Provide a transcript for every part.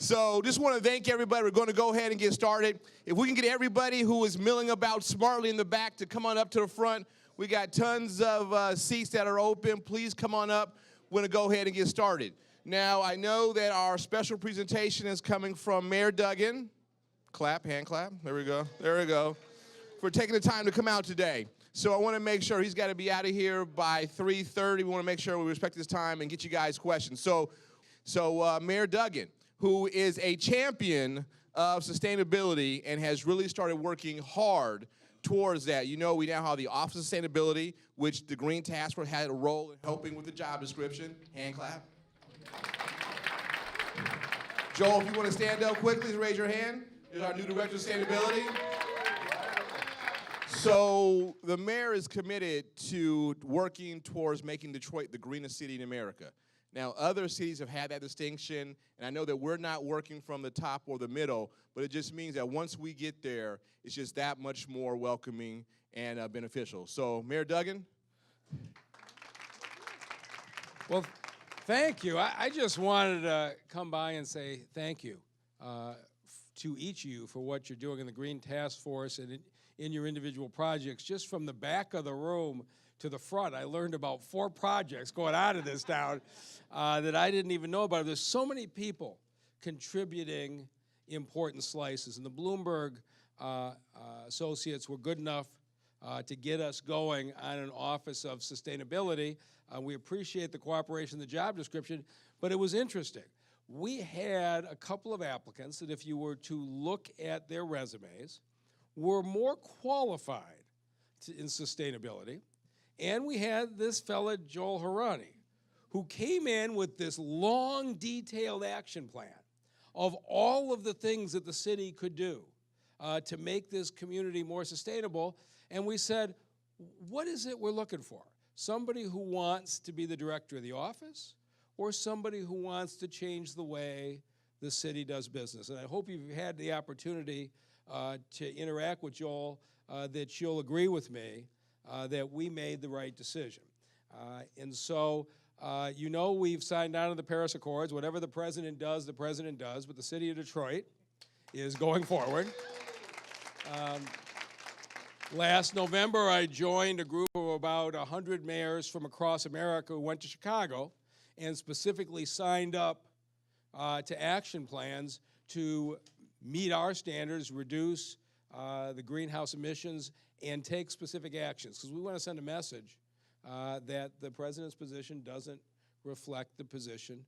So just want to thank everybody. We're going to go ahead and get started. If we can get everybody who is milling about smartly in the back to come on up to the front. We got tons of seats that are open. Please come on up. We're going to go ahead and get started. Now, I know that our special presentation is coming from Mayor Duggan. Clap, hand clap. There we go. There we go. For taking the time to come out today. So I want to make sure he's got to be out of here by 3:30. We want to make sure we respect his time and get you guys questions. So Mayor Duggan, who is a champion of sustainability and has really started working hard towards that. You know, we now have the Office of Sustainability, which the Green Task Force had a role in helping with the job description. Hand clap. Joel, if you want to stand up quickly, raise your hand. Here's our new Director of Sustainability. So the mayor is committed to working towards making Detroit the greenest city in America. Now, other cities have had that distinction, and I know that we're not working from the top or the middle, but it just means that once we get there, it's just that much more welcoming and beneficial. So, Mayor Duggan? Well, thank you. I just wanted to come by and say thank you to each of you for what you're doing in the Green Task Force and in your individual projects. Just from the back of the room to the front, I learned about 4 projects going on in this town that I didn't even know about. There's so many people contributing important slices, and the Bloomberg associates were good enough to get us going on an Office of Sustainability. We appreciate the cooperation, the job description, but it was interesting. We had a couple of applicants that, if you were to look at their resumes, were more qualified in sustainability. And we had this fella, Joel HOWRANI, who came in with this long, detailed action plan of all of the things that the city could do to make this community more sustainable. And we said, what is it we're looking for? Somebody who wants to be the director of the office, or somebody who wants to change the way the city does business? And I hope you've had the opportunity to interact with Joel, that you'll agree with me that we made the right decision. And so, you know, we've signed on to the Paris Accords. Whatever the president does, but the city of Detroit is going forward. Last November, I joined a group of about 100 mayors from across America who went to Chicago and specifically signed up to action plans to meet our standards, reduce the greenhouse emissions, and take specific actions, because we want to send a message that the president's position doesn't reflect the position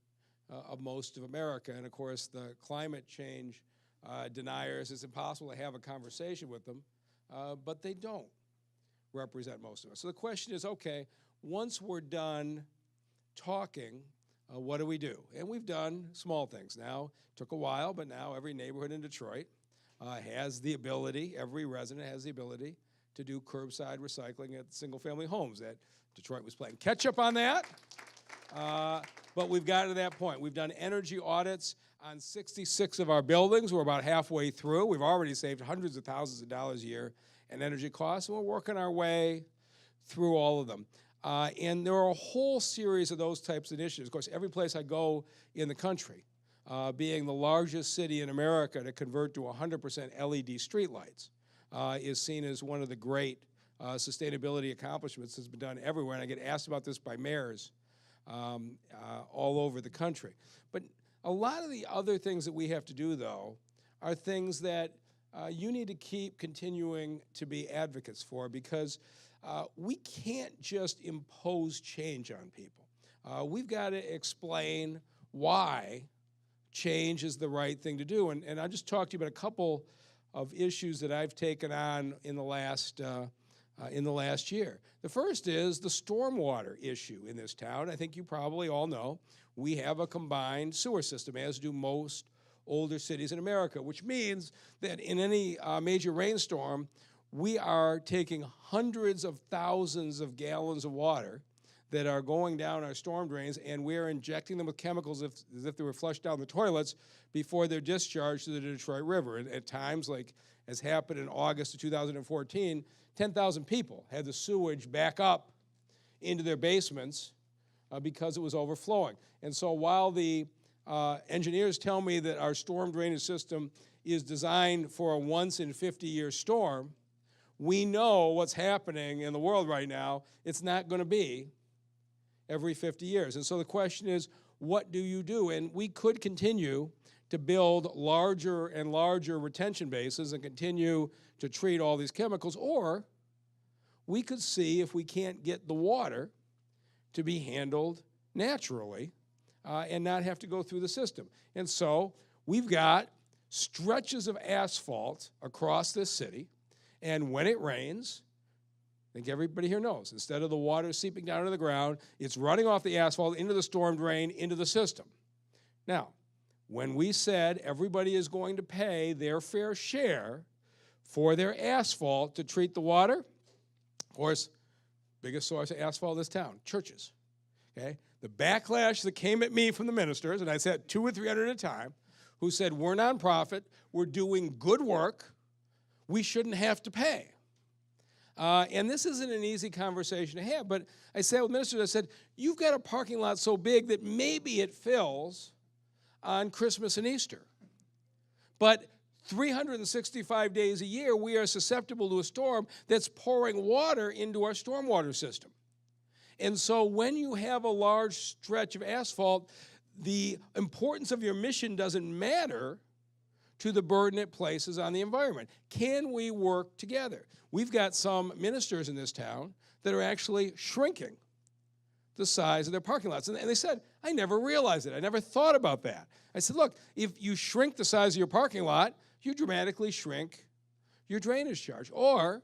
of most of America. And of course, the climate change deniers, it's impossible to have a conversation with them, but they don't represent most of us. So the question is, okay, once we're done talking, what do we do? And we've done small things now. Took a while, but now every neighborhood in Detroit has the ability, every resident has the ability to do curbside recycling at single-family homes. That Detroit was playing catch-up on that, but we've gotten to that point. We've done energy audits on 66 of our buildings. We're about halfway through. We've already saved hundreds of thousands of dollars a year in energy costs, and we're working our way through all of them. And there are a whole series of those types of initiatives. Of course, every place I go in the country, being the largest city in America to convert to 100% LED streetlights, is seen as one of the great sustainability accomplishments that's been done everywhere. And I get asked about this by mayors all over the country. But a lot of the other things that we have to do, though, are things that you need to keep continuing to be advocates for, because we can't just impose change on people. We've got to explain why change is the right thing to do. And I'll just talk to you about a couple of issues that I've taken on in the last year. The first is the stormwater issue in this town. I think you probably all know we have a combined sewer system, as do most older cities in America, which means that in any major rainstorm, we are taking hundreds of thousands of gallons of water that are going down our storm drains, and we're injecting them with chemicals as if they were flushed down the toilets before they're discharged to the Detroit River. And at times, like as happened in August of 2014, 10,000 people had the sewage back up into their basements because it was overflowing. And so while the engineers tell me that our storm drainage system is designed for a once-in-50-year storm, we know what's happening in the world right now. It's not going to be every 50 years. And so the question is, what do you do? And we could continue to build larger and larger retention bases and continue to treat all these chemicals, or we could see if we can't get the water to be handled naturally and not have to go through the system. And so we've got stretches of asphalt across this city, and when it rains, I think everybody here knows, instead of the water seeping down to the ground, it's running off the asphalt into the storm drain, into the system. Now, when we said everybody is going to pay their fair share for their asphalt to treat the water, of course, biggest source of asphalt in this town, churches. Okay? The backlash that came at me from the ministers, and I said 200 or 300 at a time, who said, we're nonprofit, we're doing good work, we shouldn't have to pay. And this isn't an easy conversation to have, but I said with ministers, I said, you've got a parking lot so big that maybe it fills on Christmas and Easter. But 365 days a year, we are susceptible to a storm that's pouring water into our stormwater system. And so when you have a large stretch of asphalt, the importance of your mission doesn't matter to the burden it places on the environment. Can we work together? We've got some ministers in this town that are actually shrinking the size of their parking lots. And they said, I never realized it. I never thought about that. I said, look, if you shrink the size of your parking lot, you dramatically shrink your drainage charge. Or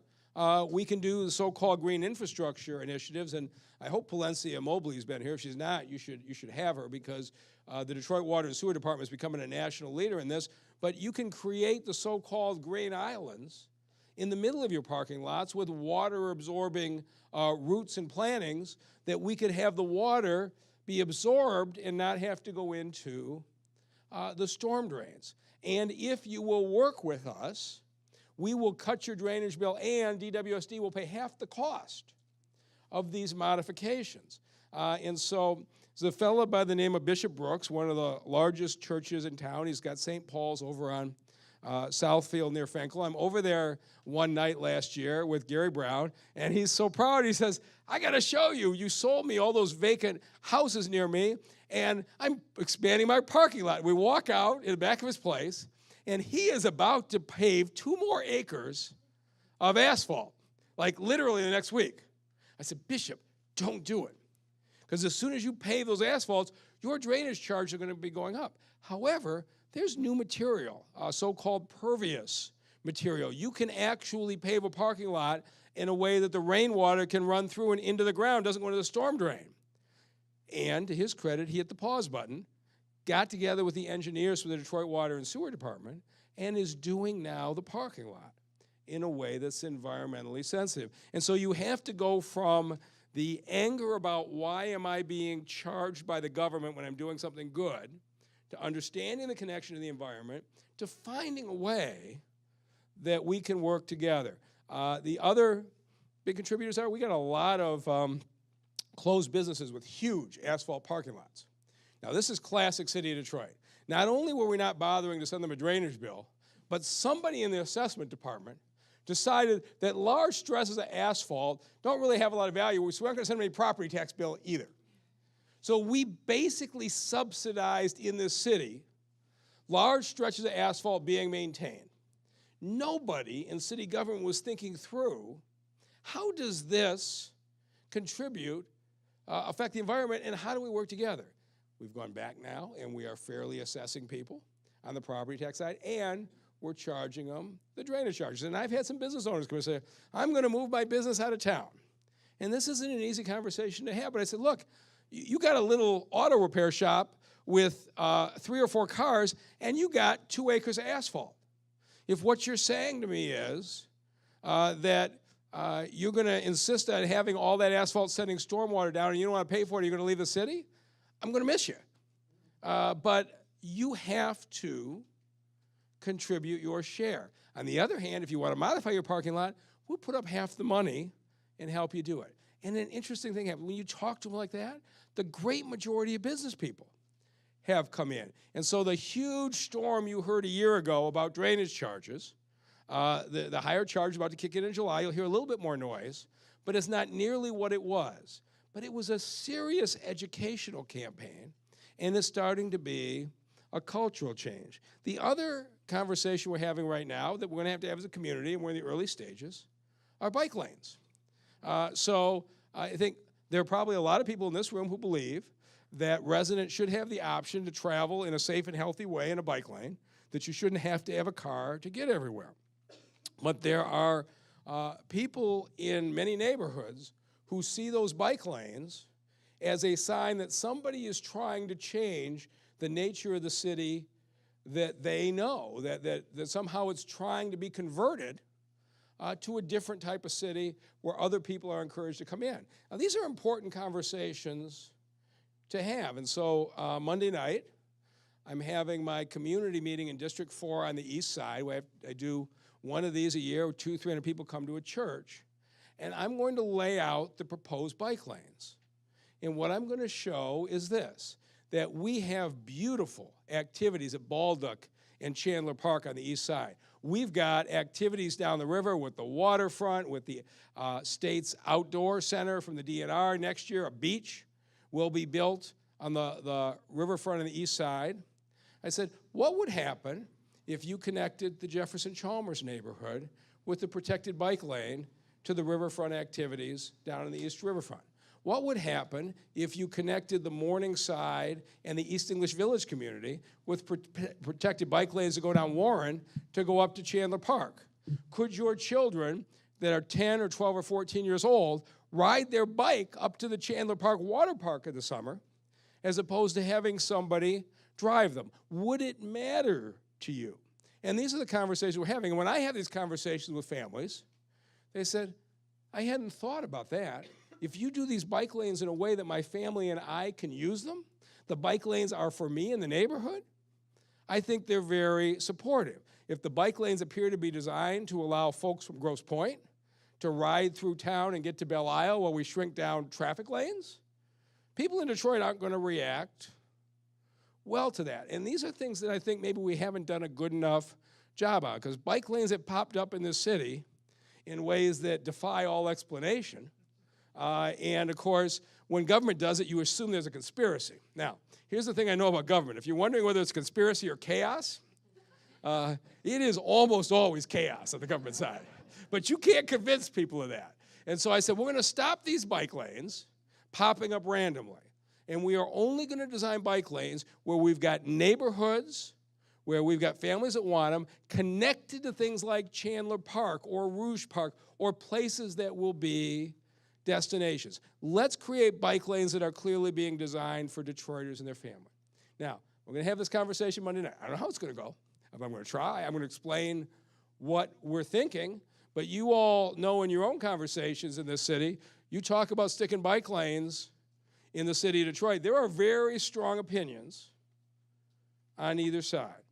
we can do the so-called green infrastructure initiatives, and I hope Palencia Mobley's been here. If she's not, you should have her, because the Detroit Water and Sewer Department is becoming a national leader in this. But you can create the so-called green islands in the middle of your parking lots with water-absorbing roots and plantings, that we could have the water be absorbed and not have to go into the storm drains. And if you will work with us, we will cut your drainage bill, and DWSD will pay half the cost of these modifications. And so there's a fellow by the name of Bishop Brooks, one of the largest churches in town. He's got St. Paul's over on Southfield near Fenkell. I'm over there one night last year with Gary Brown, and he's so proud. He says, I got to show you. You sold me all those vacant houses near me, and I'm expanding my parking lot. We walk out in the back of his place, and he is about to pave 2 more acres of asphalt, like literally the next week. I said, Bishop, don't do it. Because as soon as you pave those asphalts, your drainage charges are going to be going up. However, there's new material, so-called pervious material. You can actually pave a parking lot in a way that the rainwater can run through and into the ground, doesn't go into the storm drain. And to his credit, he hit the pause button, got together with the engineers from the Detroit Water and Sewer Department, and is doing now the parking lot in a way that's environmentally sensitive. And so you have to go from the anger about why am I being charged by the government when I'm doing something good, to understanding the connection to the environment, to finding a way that we can work together. The other big contributors are, we got a lot of closed businesses with huge asphalt parking lots. Now, this is classic city of Detroit. Not only were we not bothering to send them a drainage bill, but somebody in the assessment department decided that large stretches of asphalt don't really have a lot of value, so we're not going to send them any property tax bill either. So we basically subsidized in this city large stretches of asphalt being maintained. Nobody in city government was thinking through, how does this contribute, affect the environment, and how do we work together? We've gone back now, and we are fairly assessing people on the property tax side, and we're charging them the drainage charges. And I've had some business owners come and say, I'm going to move my business out of town. And this isn't an easy conversation to have, but I said, look, you got a little auto repair shop with 3 or 4 cars, and you got 2 acres of asphalt. If what you're saying to me is that you're going to insist on having all that asphalt sending stormwater down and you don't want to pay for it, you're going to leave the city, I'm going to miss you. But you have to contribute your share. On the other hand, if you want to modify your parking lot, we'll put up half the money and help you do it. And an interesting thing happened. When you talk to them like that, the great majority of business people have come in. And so the huge storm you heard a year ago about drainage charges, the higher charge about to kick in July, you'll hear a little bit more noise, but it's not nearly what it was. But it was a serious educational campaign, and it's starting to be a cultural change. The other conversation we're having right now that we're going to have as a community, and we're in the early stages, are bike lanes. So I think there are probably a lot of people in this room who believe that residents should have the option to travel in a safe and healthy way in a bike lane, that you shouldn't have to have a car to get everywhere. But there are people in many neighborhoods who see those bike lanes as a sign that somebody is trying to change the nature of the city that they know, that somehow it's trying to be converted to a different type of city where other people are encouraged to come in. Now, these are important conversations to have. And so Monday night, I'm having my community meeting in District 4 on the east side. I do one of these a year, 200-300 people come to a church. And I'm going to lay out the proposed bike lanes. And what I'm going to show is this, that we have beautiful activities at Baldock and Chandler Park on the east side. We've got activities down the river with the waterfront, with the state's outdoor center from the DNR. Next year, a beach will be built on the riverfront on the east side. I said, what would happen if you connected the Jefferson-Chalmers neighborhood with the protected bike lane to the riverfront activities down in the East Riverfront? What would happen if you connected the Morningside and the East English Village community with protected bike lanes that go down Warren to go up to Chandler Park? Could your children that are 10 or 12 or 14 years old ride their bike up to the Chandler Park Water Park in the summer as opposed to having somebody drive them? Would it matter to you? And these are the conversations we're having. And when I have these conversations with families, they said, I hadn't thought about that. If you do these bike lanes in a way that my family and I can use them, the bike lanes are for me in the neighborhood, I think they're very supportive. If the bike lanes appear to be designed to allow folks from Grosse Pointe to ride through town and get to Belle Isle while we shrink down traffic lanes, people in Detroit aren't going to react well to that. And these are things that I think maybe we haven't done a good enough job on, because bike lanes have popped up in this city in ways that defy all explanation. And of course, when government does it, you assume there's a conspiracy. Now, here's the thing I know about government. If you're wondering whether it's conspiracy or chaos, it is almost always chaos on the government side. But you can't convince people of that. And so I said, we're going to stop these bike lanes popping up randomly. And we are only going to design bike lanes where we've got neighborhoods, where we've got families that want them, connected to things like Chandler Park or Rouge Park or places that will be destinations. Let's create bike lanes that are clearly being designed for Detroiters and their family. Now, we're going to have this conversation Monday night. I don't know how it's going to go. I'm going to try. I'm going to explain what we're thinking. But you all know in your own conversations in this city, you talk about sticking bike lanes in the city of Detroit. There are very strong opinions on either side.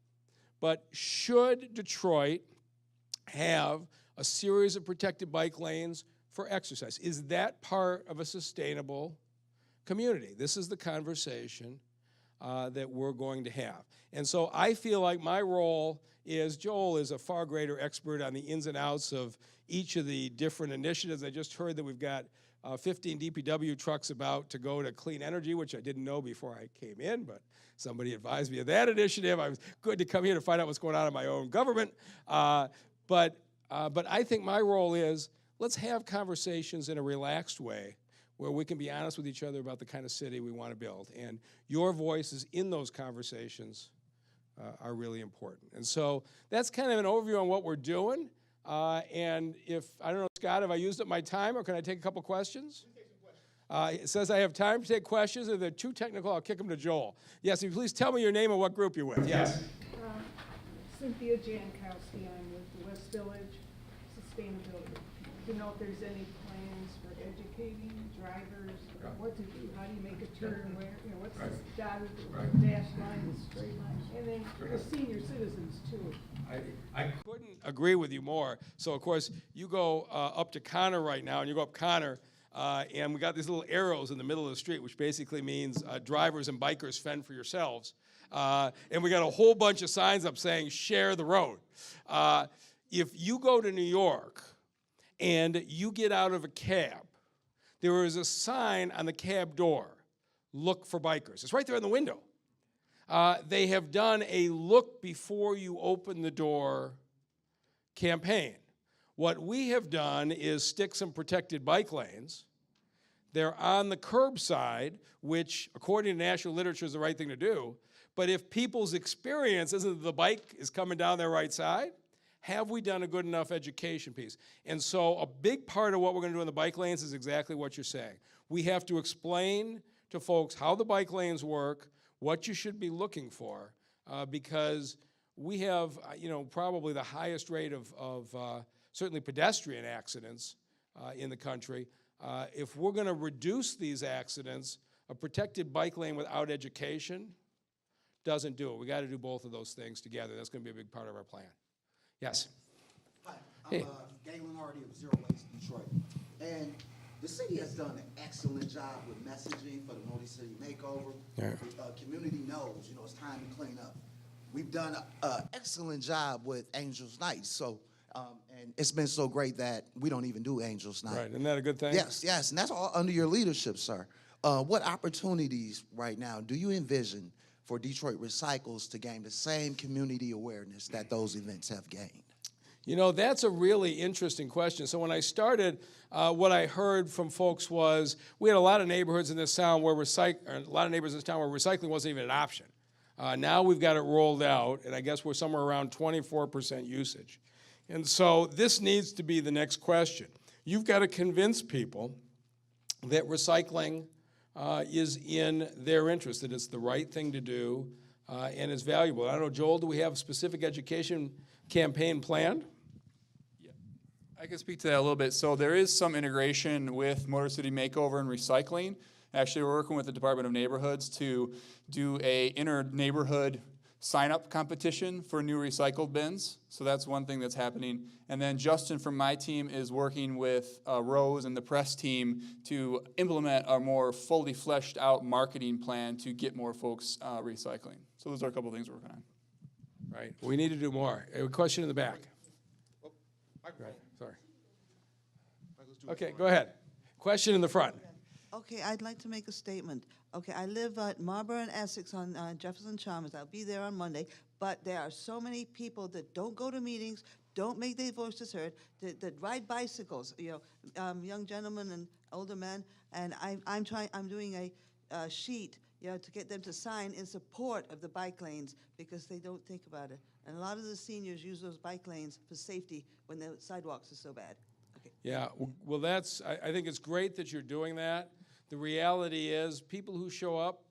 But should Detroit have a series of protected bike lanes for exercise? Is that part of a sustainable community? This is the conversation that we're going to have. And so I feel like my role is, Joel is a far greater expert on the ins and outs of each of the different initiatives. I just heard that we've got 15 DPW trucks about to go to clean energy, which I didn't know before I came in, but somebody advised me of that initiative. I was good to come here to find out what's going on in my own government. But I think my role is, let's have conversations in a relaxed way where we can be honest with each other about the kind of city we want to build. And your voices in those conversations are really important. And so that's kind of an overview on what we're doing. And if, I don't know, Scott, have I used up my time, or can I take a couple questions? It says I have time to take questions. If they're too technical, I'll kick them to Joel. Yes, if you please tell me your name and what group you're with. Yes. Cynthia Jankowski, I'm with the West Village Sustainability. Do you know if there's any plans for educating drivers, what to do, how do you make a turn, where, you know, what's the dotted dash line, the straight line, and then the senior citizens too. I couldn't agree with you more. So of course, you go up to Connor right now, and you go up Connor, And we got these little arrows in the middle of the street, which basically means drivers and bikers fend for yourselves. And we got a whole bunch of signs up saying, share the road. If you go to New York and you get out of a cab, there is a sign on the cab door, look for bikers. It's right there in the window. They have done a look before you open the door campaign. What we have done is stick some protected bike lanes. They're on the curbside, which according to national literature is the right thing to do. But if people's experience isn't that the bike is coming down their right side, have we done a good enough education piece? And so a big part of what we're going to do in the bike lanes is exactly what you're saying. We have to explain to folks how the bike lanes work, what you should be looking for, because we have, probably the highest rate of certainly pedestrian accidents in the country. If we're going to reduce these accidents, a protected bike lane without education doesn't do it. We got to do both of those things together. That's going to be a big part of our plan. Yes. Hi, Hey. I'm Galen Hardy of Zero Waste Detroit. And the city has done an excellent job with messaging for the multi-city makeover. Yeah. Community knows, it's time to clean up. We've done an excellent job with Angels Night. So, and it's been so great that we don't even do Angels Night. Right, isn't that a good thing? Yes, and that's all under your leadership, sir. What opportunities right now do you envision for Detroit Recycles to gain the same community awareness that those events have gained? That's a really interesting question. So when I started, what I heard from folks was we had a lot of neighborhoods in this town where recycling wasn't even an option. Now we've got it rolled out, and I guess we're somewhere around 24% usage. And so this needs to be the next question. You've got to convince people that recycling is in their interest, that it's the right thing to do, and it's valuable. I don't know, Joel, do we have a specific education campaign planned? Yeah, I can speak to that a little bit. So there is some integration with Motor City Makeover and recycling. Actually, we're working with the Department of Neighborhoods to do a inter-neighborhood sign-up competition for new recycled bins. So that's one thing that's happening. And then Justin from my team is working with Rose and the press team to implement a more fully fleshed out marketing plan to get more folks recycling. So those are a couple things we're working on. Right, we need to do more. A question in the back. Right, sorry. Okay, go ahead. Question in the front. Okay, I'd like to make a statement. Okay, I live at Marlborough and Essex on Jefferson Chalmers. I'll be there on Monday. But there are so many people that don't go to meetings, don't make their voices heard, that ride bicycles. Young gentlemen and older men. And I'm doing a sheet, to get them to sign in support of the bike lanes because they don't think about it. And a lot of the seniors use those bike lanes for safety when the sidewalks are so bad. Okay. Yeah, well, I think it's great that you're doing that. The reality is people who show up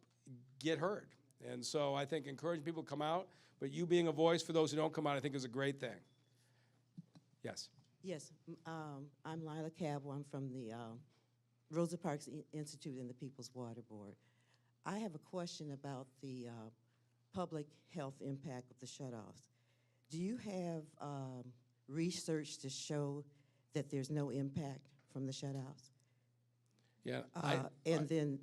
get heard. And so I think encouraging people to come out, but you being a voice for those who don't come out, I think is a great thing. Yes. Yes, I'm Lila Cabell. I'm from the Rosa Parks Institute and the People's Water Board. I have a question about the public health impact of the shutoffs. Do you have research to show that there's no impact from the shutoffs? Yeah. And then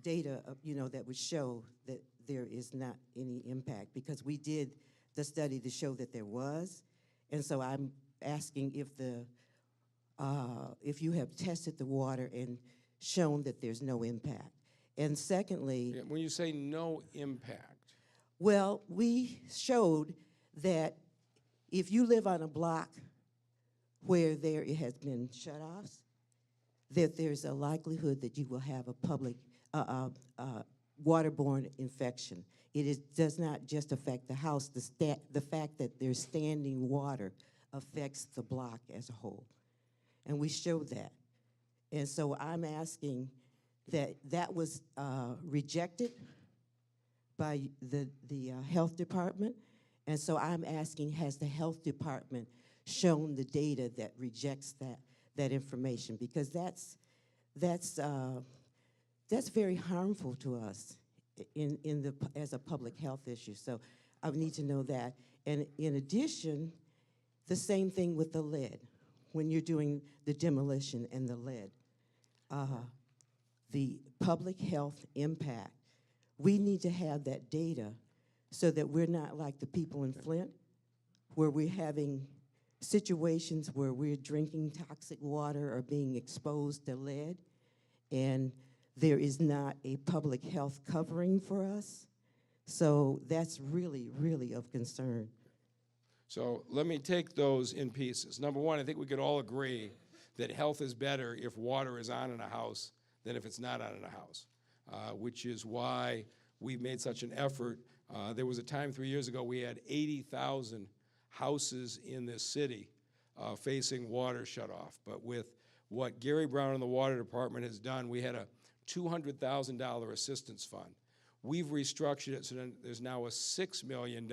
data, that would show that there is not any impact, because we did the study to show that there was, and so I'm asking if you have tested the water and shown that there's no impact. And secondly, When you say no impact, well, we showed that if you live on a block where there has been shutoffs, that there's a likelihood that you will have a public waterborne infection. Does not just affect the house. The fact that there's standing water affects the block as a whole. And we showed that. And so I'm asking that was rejected by the health department. And so I'm asking, has the health department shown the data that rejects that information? Because that's very harmful to us as a public health issue. So I need to know that. And in addition, the same thing with the lead. When you're doing the demolition and the lead, the public health impact. We need to have that data so that we're not like the people in Flint, where we're having situations where we're drinking toxic water or being exposed to lead, and there is not a public health covering for us. So that's really, really of concern. So let me take those in pieces. Number one, I think we could all agree that health is better if water is on in a house than if it's not on in a house, which is why we've made such an effort. There was a time 3 years ago we had 80,000 houses in this city facing water shutoff. But with what Gary Brown and the Water Department has done, we had a $200,000 assistance fund. We've restructured it so that there's now a $6 million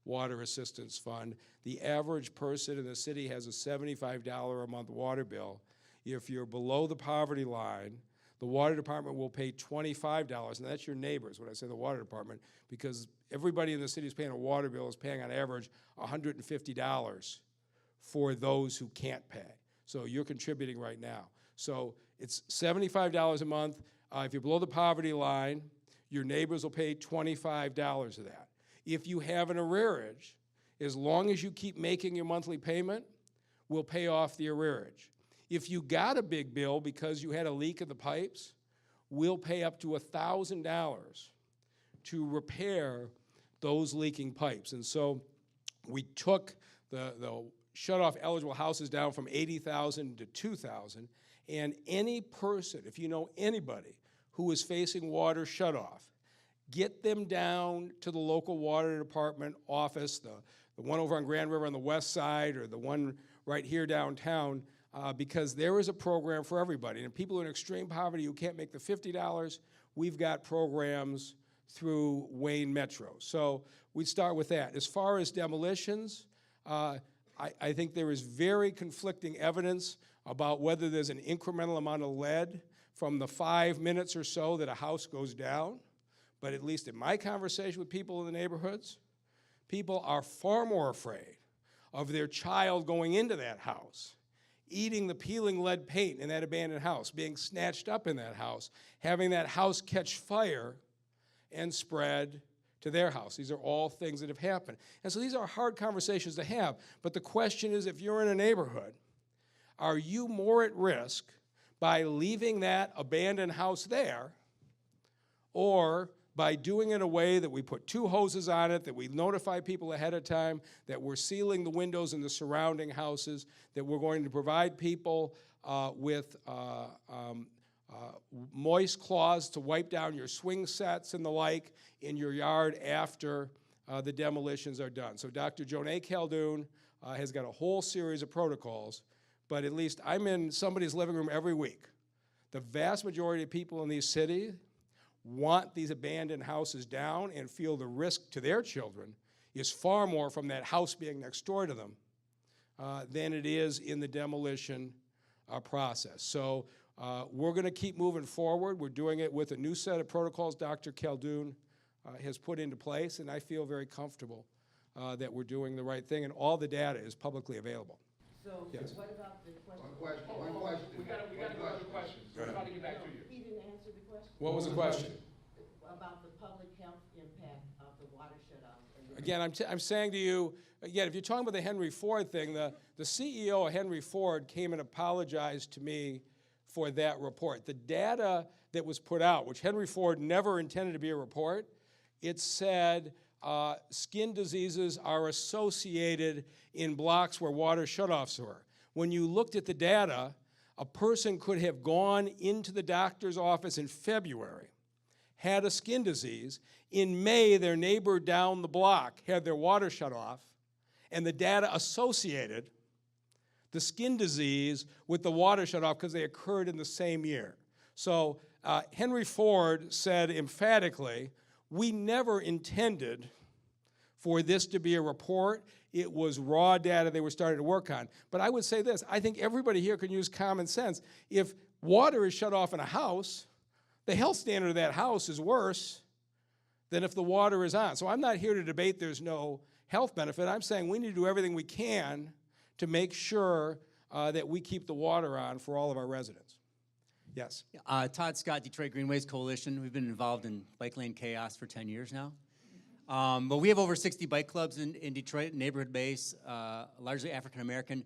water assistance fund. The average person in the city has a $75 a month water bill. If you're below the poverty line, the water department will pay $25, and that's your neighbors when I say the water department, because everybody in the city who's paying a water bill is paying on average $150 for those who can't pay. So you're contributing right now. So it's $75 a month. If you're below the poverty line, your neighbors will pay $25 of that. If you have an arrearage, as long as you keep making your monthly payment, we'll pay off the arrearage. If you got a big bill because you had a leak in the pipes, we'll pay up to $1,000 to repair those leaking pipes. And so we took the shut-off eligible houses down from 80,000 to 2,000, and any person, if you know anybody who is facing water shutoff, get them down to the local water department office, the one over on Grand River on the west side or the one right here downtown, because there is a program for everybody. And people in extreme poverty who can't make the $50, we've got programs through Wayne Metro. So we'd start with that. As far as demolitions, I think there is very conflicting evidence about whether there's an incremental amount of lead from the 5 minutes or so that a house goes down. But at least in my conversation with people in the neighborhoods, people are far more afraid of their child going into that house, eating the peeling lead paint in that abandoned house, being snatched up in that house, having that house catch fire and spread to their house. These are all things that have happened. And so these are hard conversations to have. But the question is, if you're in a neighborhood, are you more at risk by leaving that abandoned house there, or by doing it in a way that we put 2 hoses on it, that we notify people ahead of time, that we're sealing the windows in the surrounding houses, that we're going to provide people with moist cloths to wipe down your swing sets and the like in your yard after the demolitions are done. So Dr. Jonay Caldoun has got a whole series of protocols, but at least I'm in somebody's living room every week. The vast majority of people in these cities want these abandoned houses down and feel the risk to their children is far more from that house being next door to them than it is in the demolition process. So we're going to keep moving forward. We're doing it with a new set of protocols Dr. Caldoun has put into place, and I feel very comfortable that we're doing the right thing, and all the data is publicly available. So Yes. what about the question? One question. We got another question. We're about to get back to you. He didn't answer the question. What was the question? About the public health impact of the water shutoff. Again, I'm saying to you, again, if you're talking about the Henry Ford thing, the CEO of Henry Ford came and apologized to me for that report. The data that was put out, which Henry Ford never intended to be a report, it said skin diseases are associated in blocks where water shutoffs were. When you looked at the data, a person could have gone into the doctor's office in February, had a skin disease. In May, their neighbor down the block had their water shut off, and the data associated the skin disease with the water shut off because they occurred in the same year. So Henry Ford said emphatically, we never intended for this to be a report. It was raw data they were starting to work on. But I would say this, I think everybody here can use common sense. If water is shut off in a house, the health standard of that house is worse than if the water is on. So I'm not here to debate there's no health benefit. I'm saying we need to do everything we can to make sure that we keep the water on for all of our residents. Yes. Todd Scott, Detroit Greenways Coalition. We've been involved in bike lane chaos for 10 years now. But we have over 60 bike clubs in Detroit, neighborhood base, largely African American.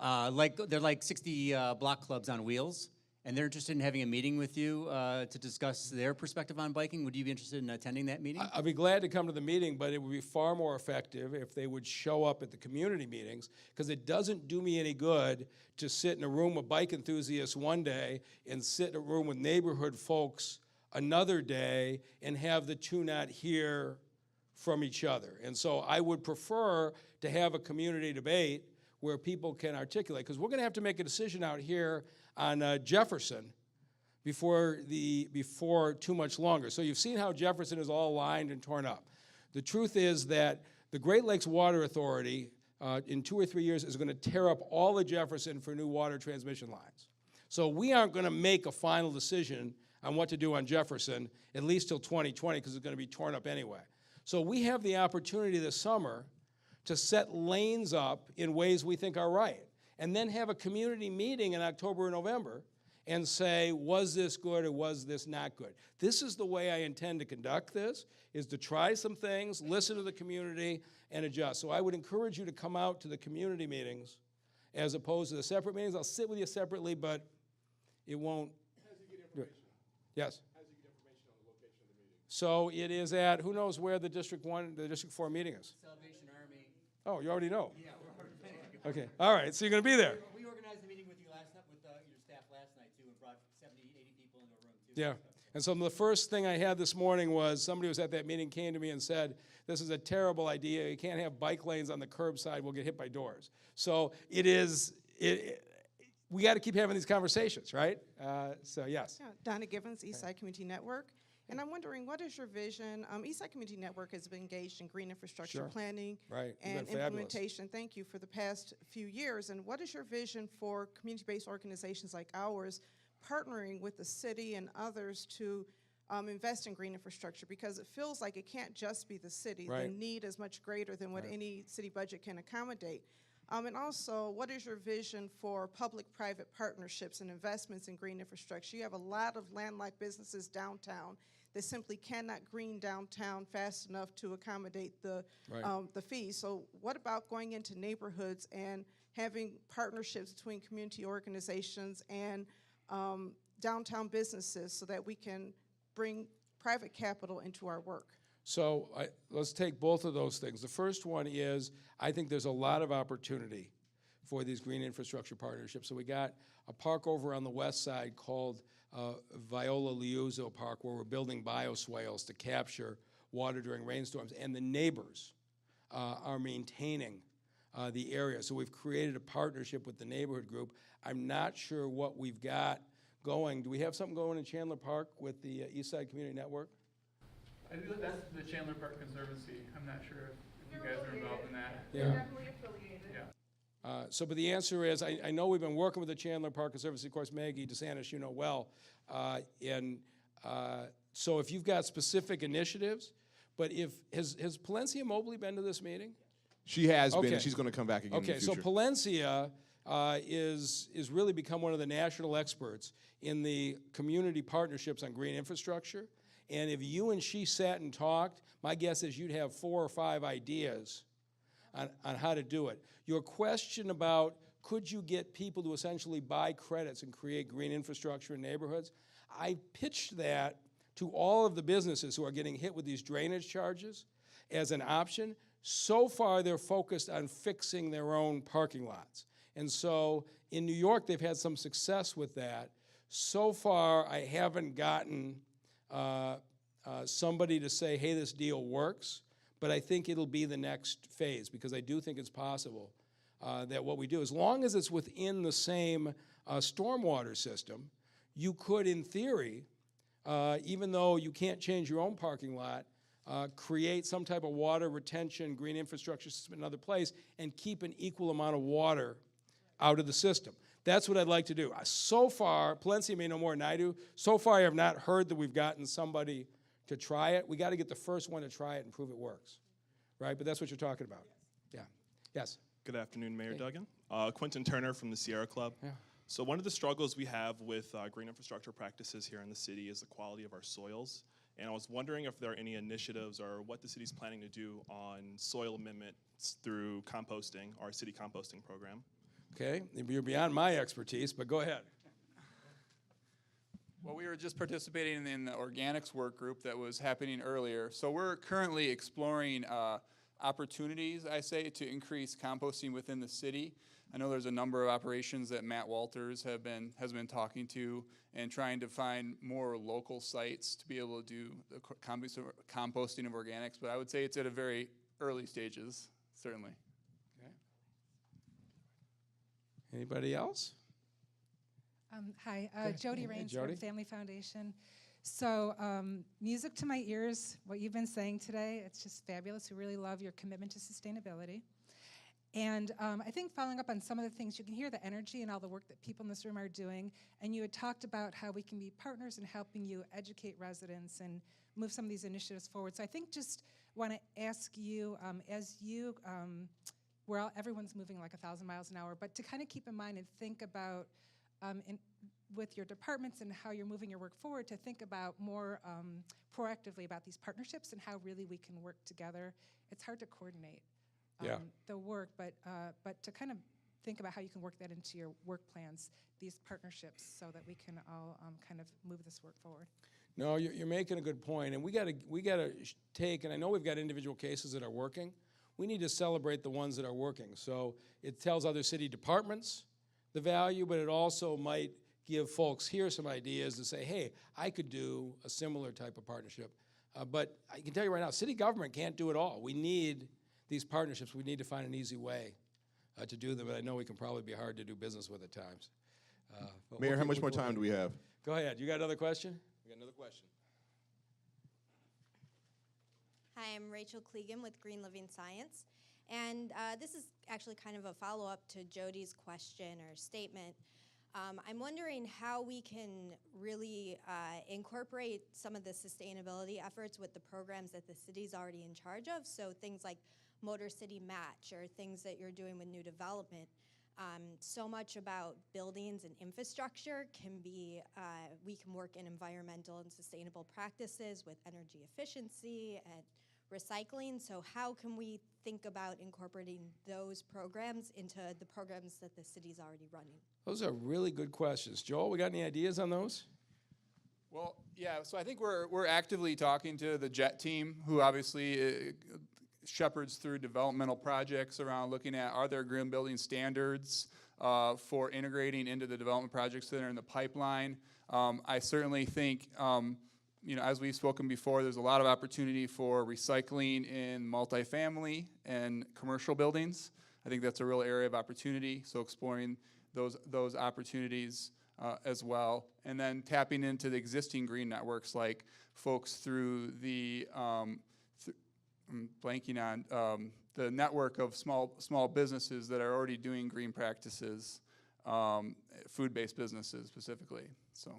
They're like 60 block clubs on wheels, and they're interested in having a meeting with you to discuss their perspective on biking. Would you be interested in attending that meeting? I'd be glad to come to the meeting, but it would be far more effective if they would show up at the community meetings, because it doesn't do me any good to sit in a room with bike enthusiasts one day and sit in a room with neighborhood folks another day and have the two not hear from each other. And so I would prefer to have a community debate where people can articulate, because we're going to have to make a decision out here on Jefferson before too much longer. So you've seen how Jefferson is all lined and torn up. The truth is that the Great Lakes Water Authority in 2 or 3 years is going to tear up all of Jefferson for new water transmission lines. So we aren't going to make a final decision on what to do on Jefferson, at least till 2020, because it's going to be torn up anyway. So we have the opportunity this summer to set lanes up in ways we think are right, and then have a community meeting in October or November and say, was this good or was this not good? This is the way I intend to conduct this, is to try some things, listen to the community, and adjust. So I would encourage you to come out to the community meetings as opposed to the separate meetings. I'll sit with you separately, but it won't. How does he get information? Yes. How does he get information on the location of the meeting? So it is at, who knows where the District 4 meeting is? Salvation Army. Oh, you already know? Yeah, we're already planning. Okay, all right, so you're going to be there. We organized a meeting with you last night, with your staff last night, too, and brought 70, 80 people into a room, too. Yeah, and so the first thing I had this morning was somebody who was at that meeting came to me and said, this is a terrible idea. You can't have bike lanes on the curbside. We'll get hit by doors. So we got to keep having these conversations, right? So yes. Yeah, Donna Givens, Eastside Community Network. And I'm wondering, what is your vision? Eastside Community Network has been engaged in green infrastructure Sure. planning Right, you've and been fabulous. implementation, thank you, for the past few years. And what is your vision for community-based organizations like ours partnering with the city and others to invest in green infrastructure? Because it feels like it can't just be the city. Right. The need is much greater than what any city budget can accommodate. And also, what is your vision for public-private partnerships and investments in green infrastructure? You have a lot of landlocked businesses downtown that simply cannot green downtown fast enough to accommodate the fees. So what about going into neighborhoods and having partnerships between community organizations and downtown businesses so that we can bring private capital into our work? So let's take both of those things. The first one is, I think there's a lot of opportunity for these green infrastructure partnerships. So we got a park over on the west side called Viola Liuzzo Park, where we're building bioswales to capture water during rainstorms, and the neighbors are maintaining the area. So we've created a partnership with the neighborhood group. I'm not sure what we've got going. Do we have something going in Chandler Park with the Eastside Community Network? I think that's the Chandler Park Conservancy. I'm not sure if you guys are involved in that. Yeah. They're definitely affiliated. But the answer is, I know we've been working with the Chandler Park Conservancy, of course, Maggie DeSantis, you know well. So if you've got specific initiatives, but has Palencia Mobley been to this meeting? She has been, Okay. and she's going to come back again in the Okay, so future. Palencia is really become one of the national experts in the community partnerships on green infrastructure. And if you and she sat and talked, my guess is you'd have 4 or 5 ideas on how to do it. Your question about could you get people to essentially buy credits and create green infrastructure in neighborhoods, I pitched that to all of the businesses who are getting hit with these drainage charges as an option. So far, they're focused on fixing their own parking lots. And so in New York, they've had some success with that. So far, I haven't gotten somebody to say, hey, this deal works, but I think it'll be the next phase, because I do think it's possible that what we do, as long as it's within the same stormwater system, you could, in theory, even though you can't change your own parking lot, create some type of water retention, green infrastructure system in another place, and keep an equal amount of water out of the system. That's what I'd like to do. So far, Palencia may know more than I do. So far, I have not heard that we've gotten somebody to try it. We got to get the first one to try it and prove it works, right? But that's what you're talking about. Yeah. Yes. Good afternoon, Mayor Duggan. Quentin Turner from the Sierra Club. Yeah. So one of the struggles we have with green infrastructure practices here in the city is the quality of our soils. And I was wondering if there are any initiatives or what the city's planning to do on soil amendments through composting, our city composting program. Okay, you're beyond my expertise, but go ahead. Well, we were just participating in the organics work group that was happening earlier. So we're currently exploring opportunities, I say, to increase composting within the city. I know there's a number of operations that Matt Walters has been talking to and trying to find more local sites to be able to do the composting of organics, but I would say it's at a very early stages, certainly. Okay. Anybody else? Hi, Jody Rains Jody. from Family Foundation. So music to my ears, what you've been saying today, it's just fabulous. We really love your commitment to sustainability. And I think following up on some of the things, you can hear the energy and all the work that people in this room are doing. And you had talked about how we can be partners in helping you educate residents and move some of these initiatives forward. So I think just want to ask you, as you, everyone's moving like 1,000 miles an hour, but to kind of keep in mind and think about with your departments and how you're moving your work forward, to think about more proactively about these partnerships and how really we can work together. It's hard to coordinate the work, but to kind of think about how you can work that into your work plans, these partnerships, so that we can all kind of move this work forward. No, you're making a good point, and we gotta take, and I know we've got individual cases that are working. We need to celebrate the ones that are working. So it tells other city departments the value, but it also might give folks here some ideas to say, hey, I could do a similar type of partnership. But I can tell you right now, city government can't do it all. We need these partnerships. We need to find an easy way to do them, but I know we can probably be hard to do business with at times. Mayor, how much more time do we have? Go ahead. You got another question? We got another question. Hi, I'm Rachel Clegan with Green Living Science. And this is actually kind of a follow-up to Jody's question or statement. I'm wondering how we can really incorporate some of the sustainability efforts with the programs that the city's already in charge of. So things like Motor City Match or things that you're doing with new development. So much about buildings and infrastructure can be, we can work in environmental and sustainable practices with energy efficiency and recycling. So how can we think about incorporating those programs into the programs that the city's already running? Those are really good questions. Joel, we got any ideas on those? Well, yeah, so I think we're actively talking to the JET team, who obviously shepherds through developmental projects around looking at, are there green building standards for integrating into the development projects that are in the pipeline. I certainly think, as we've spoken before, there's a lot of opportunity for recycling in multifamily and commercial buildings. I think that's a real area of opportunity, so exploring those opportunities as well. And then tapping into the existing green networks, like folks through the, I'm blanking on, the network of small businesses that are already doing green practices, food-based businesses specifically, so.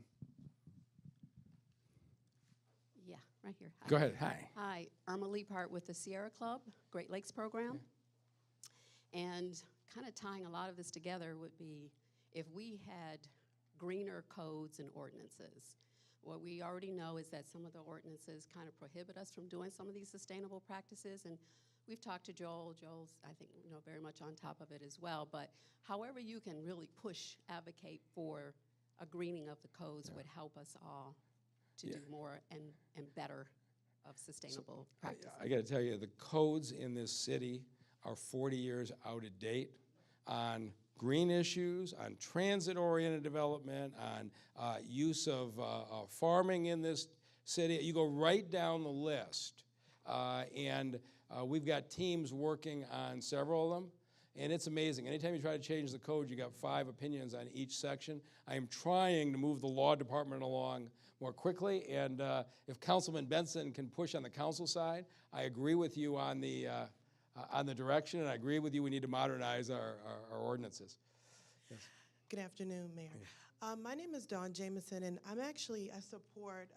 Right here. Hi. Go ahead. Hi. Hi, Irma Leapart with the Sierra Club, Great Lakes Program. And kind of tying a lot of this together would be if we had greener codes and ordinances. What we already know is that some of the ordinances kind of prohibit us from doing some of these sustainable practices. And we've talked to Joel. Joel's, I think, very much on top of it as well. But however you can really advocate for a greening of the codes would help us all to do more and better of sustainable practices. I got to tell you, the codes in this city are 40 years out of date on green issues, on transit-oriented development, on use of farming in this city. You go right down the list. And we've got teams working on several of them. And it's amazing. Anytime you try to change the code, you got 5 opinions on each section. I am trying to move the law department along more quickly. And if Councilman Benson can push on the council side, I agree with you on the direction, and I agree with you we need to modernize our ordinances. Yes. Good afternoon, Mayor. My name is Dawn Jameson, and I support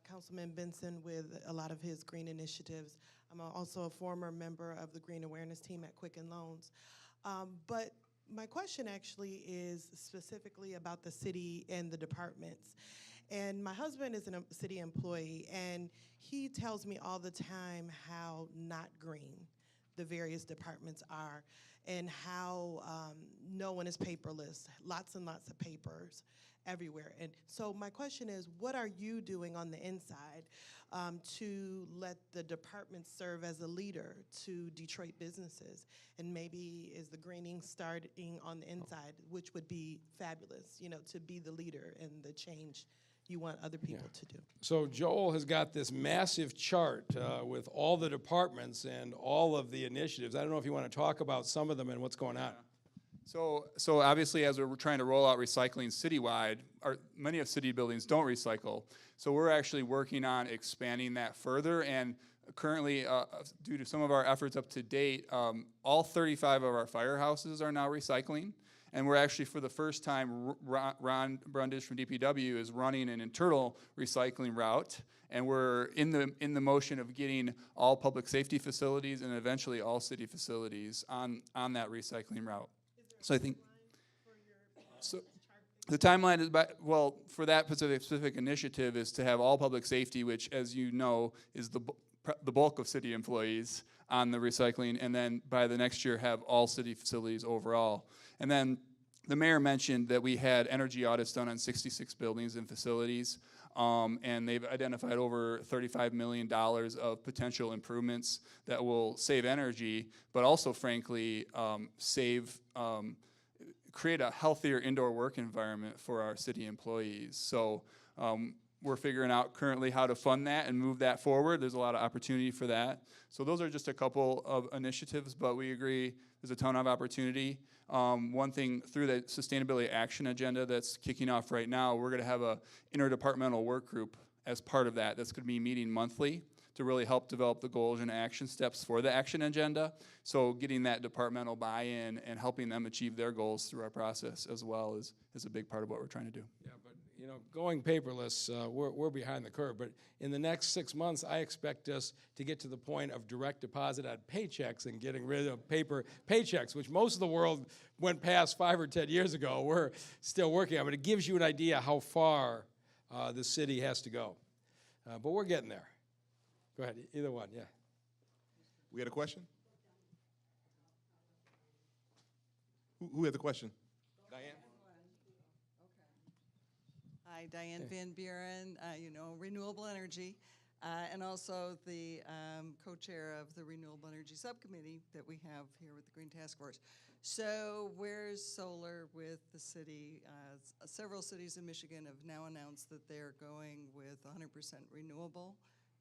Councilman Benson with a lot of his green initiatives. I'm also a former member of the Green Awareness Team at Quicken Loans. But My question actually is specifically about the city and the departments. And my husband is a city employee, and he tells me all the time how not green the various departments are, and how no one is paperless, lots and lots of papers everywhere. And so my question is, what are you doing on the inside to let the department serve as a leader to Detroit businesses? And maybe is the greening starting on the inside, which would be fabulous, you know, to be the leader and the change you want other people to do. So Joel has got this massive chart with all the departments and all of the initiatives. I don't know if you want to talk about some of them and what's going on. So obviously, as we're trying to roll out recycling citywide, many of city buildings don't recycle. So we're actually working on expanding that further. And currently, due to some of our efforts up to date, all 35 of our firehouses are now recycling. And we're actually, for the first time, Ron Brundage from DPW is running an internal recycling route. And we're in the motion of getting all public safety facilities and eventually all city facilities on that recycling route. So I think, so the timeline is, well, for that specific initiative is to have all public safety, which, as you know, is the bulk of city employees on the recycling, and then by the next year have all city facilities overall. And then the mayor mentioned that we had energy audits done on 66 buildings and facilities, and they've identified over $35 million of potential improvements that will save energy, but also, frankly, create a healthier indoor work environment for our city employees. So we're figuring out currently how to fund that and move that forward. There's a lot of opportunity for that. So those are just a couple of initiatives, but we agree there's a ton of opportunity. One thing, through the Sustainability Action Agenda that's kicking off right now, we're going to have a interdepartmental work group as part of that that's going to be meeting monthly to really help develop the goals and action steps for the action agenda. So getting that departmental buy-in and helping them achieve their goals through our process as well is a big part of what we're trying to do. Yeah, but you know, going paperless, we're behind the curve. But in the next 6 months, I expect us to get to the point of direct deposit on paychecks and getting rid of paper paychecks, which most of the world went past 5 or 10 years ago. We're still working on it. But it gives you an idea how far the city has to go. But we're getting there. Go ahead, either one, yeah. We had a question? Who had the question? Diane? Hi, Diane Van Buren, renewable energy, and also the co-chair of the Renewable Energy Subcommittee that we have here with the Green Task Force. So where's solar with the city? Several cities in Michigan have now announced that they're going with 100% renewable.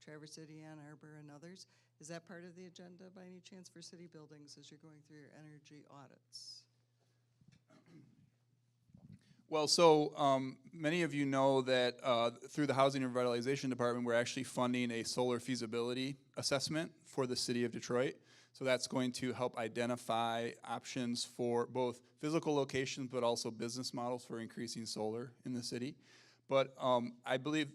Traverse City, Ann Arbor, and others. Is that part of the agenda by any chance for city buildings as you're going through your energy audits? Well, so many of you know that through the Housing and Revitalization Department, we're actually funding a solar feasibility assessment for the city of Detroit. So that's going to help identify options for both physical locations, but also business models for increasing solar in the city. But I believe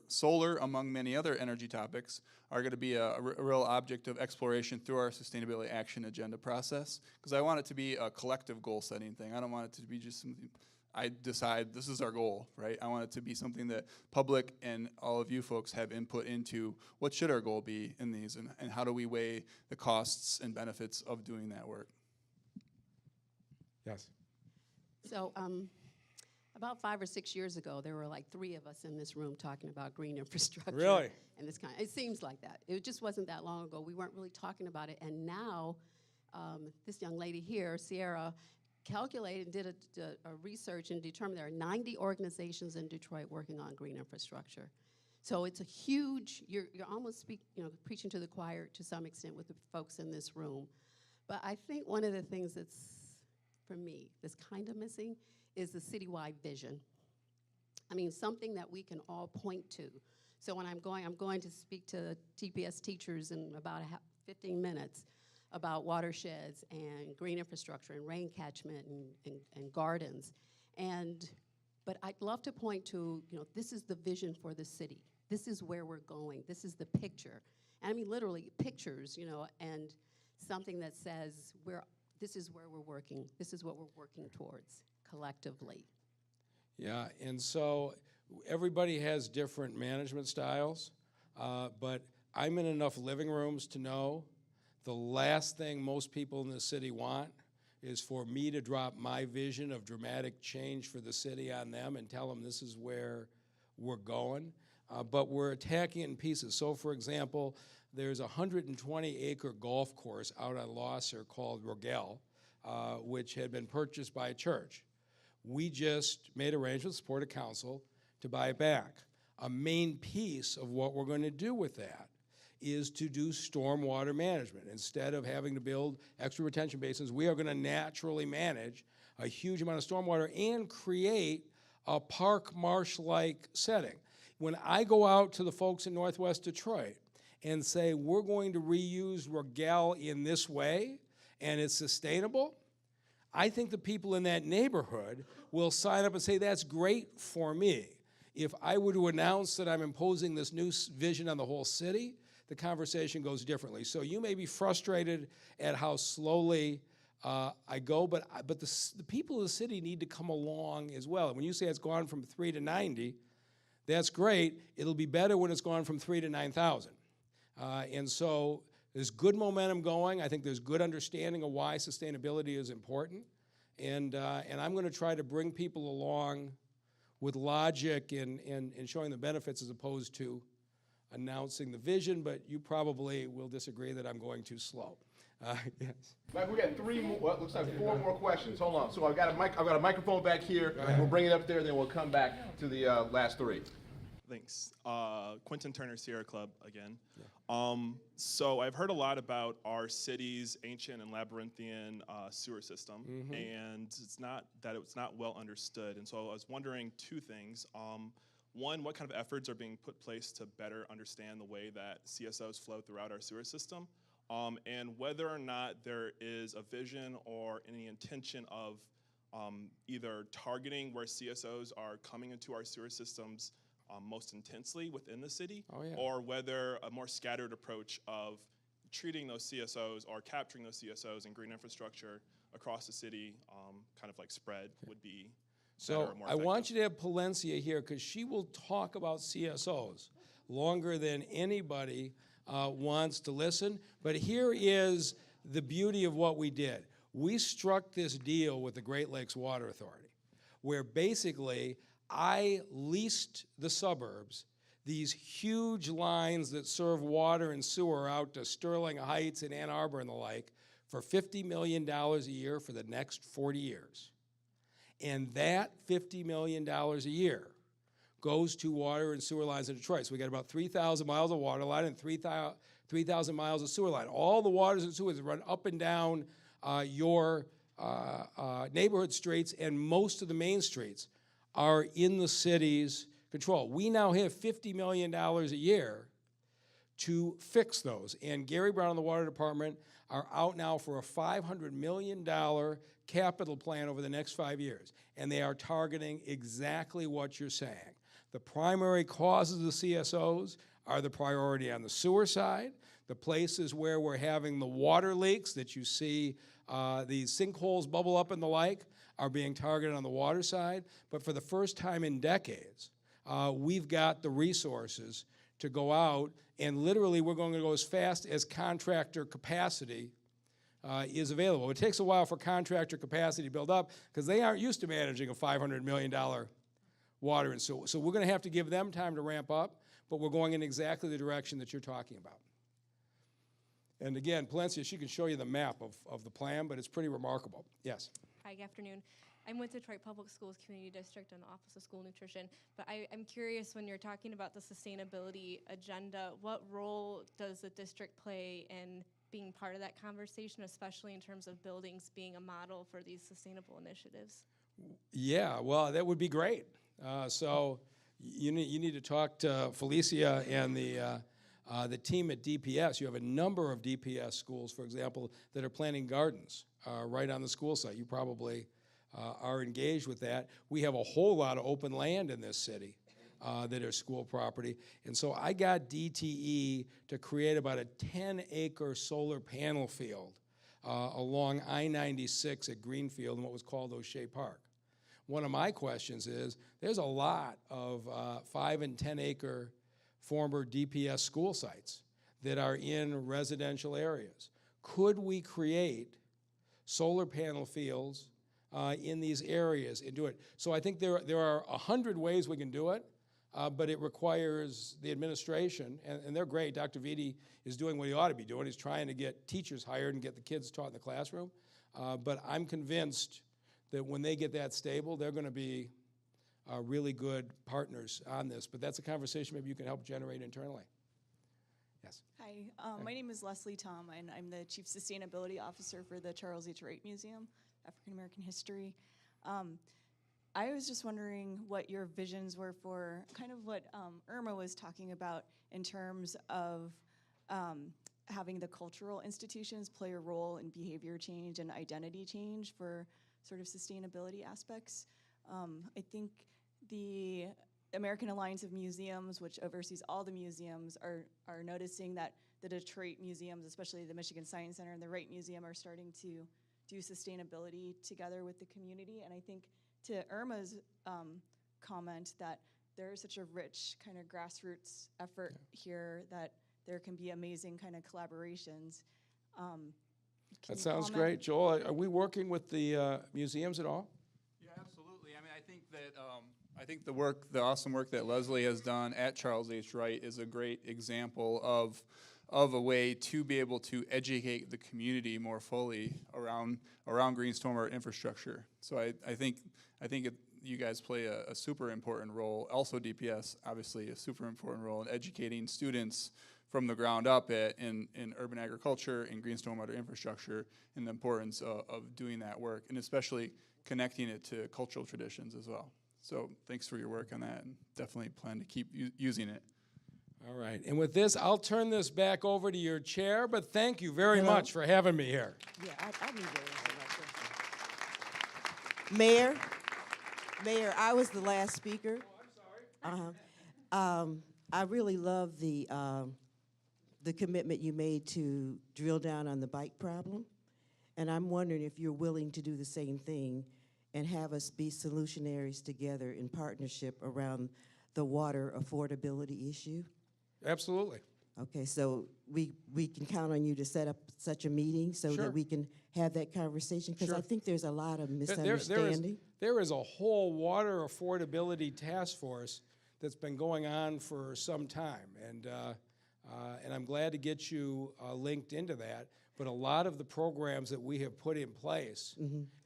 solar, among many other energy topics, are going to be a real object of exploration through our Sustainability Action Agenda process, because I want it to be a collective goal-setting thing. I don't want it to be just something I decide this is our goal, right? I want it to be something that public and all of you folks have input into. What should our goal be in these, and how do we weigh the costs and benefits of doing that work? Yes. So about 5 or 6 years ago, there were like 3 of us in this room talking about green infrastructure. Really? And this kind. It seems like that. It just wasn't that long ago. We weren't really talking about it. And now, this young lady here, Sierra, calculated and did a research and determined there are 90 organizations in Detroit working on green infrastructure. So it's a huge. You're almost preaching to the choir to some extent with the folks in this room. But I think one of the things that's, for me, that's kind of missing is the citywide vision. I mean, something that we can all point to. So when I'm going to speak to TPS teachers in about 15 minutes about watersheds and green infrastructure and rain catchment and gardens. But I'd love to point to, this is the vision for the city. This is where we're going. This is the picture. And I mean, literally pictures, and something that says this is where we're working. This is what we're working towards collectively. Yeah, and so everybody has different management styles, but I'm in enough living rooms to know the last thing most people in the city want is for me to drop my vision of dramatic change for the city on them and tell them this is where we're going. But we're attacking it in pieces. So, for example, there's a 120-acre golf course out on Losser called Rogel, which had been purchased by a church. We just made arrangements, support of council, to buy it back. A main piece of what we're going to do with that is to do stormwater management. Instead of having to build extra retention basins, we are going to naturally manage a huge amount of stormwater and create a park marsh-like setting. When I go out to the folks in Northwest Detroit and say, we're going to reuse Rogel in this way, and it's sustainable, I think the people in that neighborhood will sign up and say, that's great for me. If I were to announce that I'm imposing this new vision on the whole city, the conversation goes differently. So you may be frustrated at how slowly I go, but the people of the city need to come along as well. And when you say it's gone from 3 to 90, that's great. It'll be better when it's gone from 3 to 9,000. And so there's good momentum going. I think there's good understanding of why sustainability is important. And I'm going to try to bring people along with logic and showing the benefits as opposed to announcing the vision, but you probably will disagree that I'm going too slow. Yes. Mike, we got 3 more, well, looks like 4 more questions. Hold on. So I've got a microphone back here. We'll bring it up there, then we'll come back to the last 3. Thanks. Quentin Turner, Sierra Club again. So I've heard a lot about our city's ancient and labyrinthian sewer system, and it's not well understood. And so I was wondering 2 things. One, what kind of efforts are being put place to better understand the way that CSOs flow throughout our sewer system, and whether or not there is a vision or any intention of either targeting where CSOs are coming into our sewer systems most intensely within the city, or whether a more scattered approach of treating those CSOs or capturing those CSOs in green infrastructure across the city, kind of like spread, would be better or more I effective. want you to have Palencia here because she will talk about CSOs longer than anybody wants to listen. But here is the beauty of what we did. We struck this deal with the Great Lakes Water Authority, where basically I leased the suburbs these huge lines that serve water and sewer out to Sterling Heights and Ann Arbor and the like for $50 million a year for the next 40 years. And that $50 million a year goes to water and sewer lines in Detroit. So we got about 3,000 miles of water line and 3,000 miles of sewer line. All the waters and sewers run up and down your neighborhood streets, and most of the main streets are in the city's control. We now have $50 million a year to fix those. And Gary Brown and the Water Department are out now for a $500 million capital plan over the next 5 years. And they are targeting exactly what you're saying. The primary causes of the CSOs are the priority on the sewer side, the places where we're having the water leaks that you see, these sinkholes bubble up and the like, are being targeted on the water side. But for the first time in decades, we've got the resources to go out, and literally we're going to go as fast as contractor capacity is available. It takes a while for contractor capacity to build up because they aren't used to managing a $500 million water and sewer. So we're going to have to give them time to ramp up, but we're going in exactly the direction that you're talking about. And again, Palencia, she can show you the map of the plan, but it's pretty remarkable. Yes? Hi, good afternoon. I'm with Detroit Public Schools Community District in the Office of School Nutrition, but I'm curious, when you're talking about the sustainability agenda, what role does the district play in being part of that conversation, especially in terms of buildings being a model for these sustainable initiatives? Yeah, well, that would be great. So you need to talk to Felicia and the team at DPS. You have a number of DPS schools, for example, that are planting gardens right on the school site. You probably are engaged with that. We have a whole lot of open land in this city that are school property. And so I got DTE to create about a 10-acre solar panel field along I-96 at Greenfield in what was called O'Shea Park. One of my questions is, there's a lot of 5 and 10 acre former DPS school sites that are in residential areas. Could we create solar panel fields in these areas and do it? So I think there are 100 ways we can do it, but it requires the administration, and they're great. Dr. Vitti is doing what he ought to be doing. He's trying to get teachers hired and get the kids taught in the classroom. But I'm convinced that when they get that stable, they're going to be really good partners on this. But that's a conversation maybe you can help generate internally. Yes. Hi, my name is Leslie Tom, and I'm the Chief Sustainability Officer for the Charles H. Wright Museum, African American History. I was just wondering what your visions were for kind of what Irma was talking about in terms of having the cultural institutions play a role in behavior change and identity change for sort of sustainability aspects. I think the American Alliance of Museums, which oversees all the museums, are noticing that the Detroit museums, especially the Michigan Science Center and the Wright Museum, are starting to do sustainability together with the community. And I think to Irma's comment that there is such a rich kind of grassroots effort here that there can be amazing kind of collaborations. That sounds great. Joel, are we working with the museums at all? Yeah, absolutely. I mean, I think that I think the awesome work that Leslie has done at Charles H. Wright is a great example of a way to be able to educate the community more fully around green stormwater infrastructure. So I think you guys play a super important role. Also, DPS obviously a super important role in educating students from the ground up in urban agriculture and green stormwater infrastructure, and the importance of doing that work, and especially connecting it to cultural traditions as well. So thanks for your work on that, and definitely plan to keep using it. All right, and with this, I'll turn this back over to your chair, but thank you very much for having me here. Yeah, I need to answer that question. Mayor, I was the last speaker. Oh, I'm sorry. I really love the commitment you made to drill down on the bike problem, and I'm wondering if you're willing to do the same thing and have us be solutionaries together in partnership around the water affordability issue. Absolutely. Okay, so we can count on you to set up such a meeting so that we can have that conversation, because I think there's a lot of misunderstanding. There is a whole water affordability task force that's been going on for some time, and I'm glad to get you linked into that. But a lot of the programs that we have put in place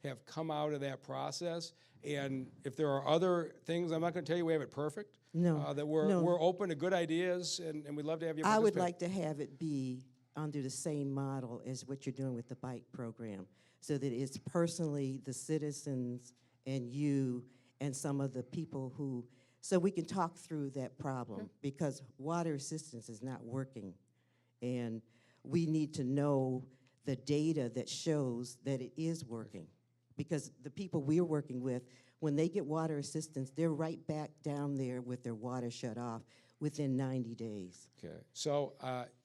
have come out of that process. And if there are other things, I'm not going to tell you we have it perfect. No, that we're open to good ideas, and we'd love to have you participate. I would like to have it be under the same model as what you're doing with the bike program, so that it's personally the citizens and you and some of the people who, so we can talk through that problem, because water assistance is not working. And we need to know the data that shows that it is working, because the people we're working with, when they get water assistance, they're right back down there with their water shut off within 90 days. Okay, so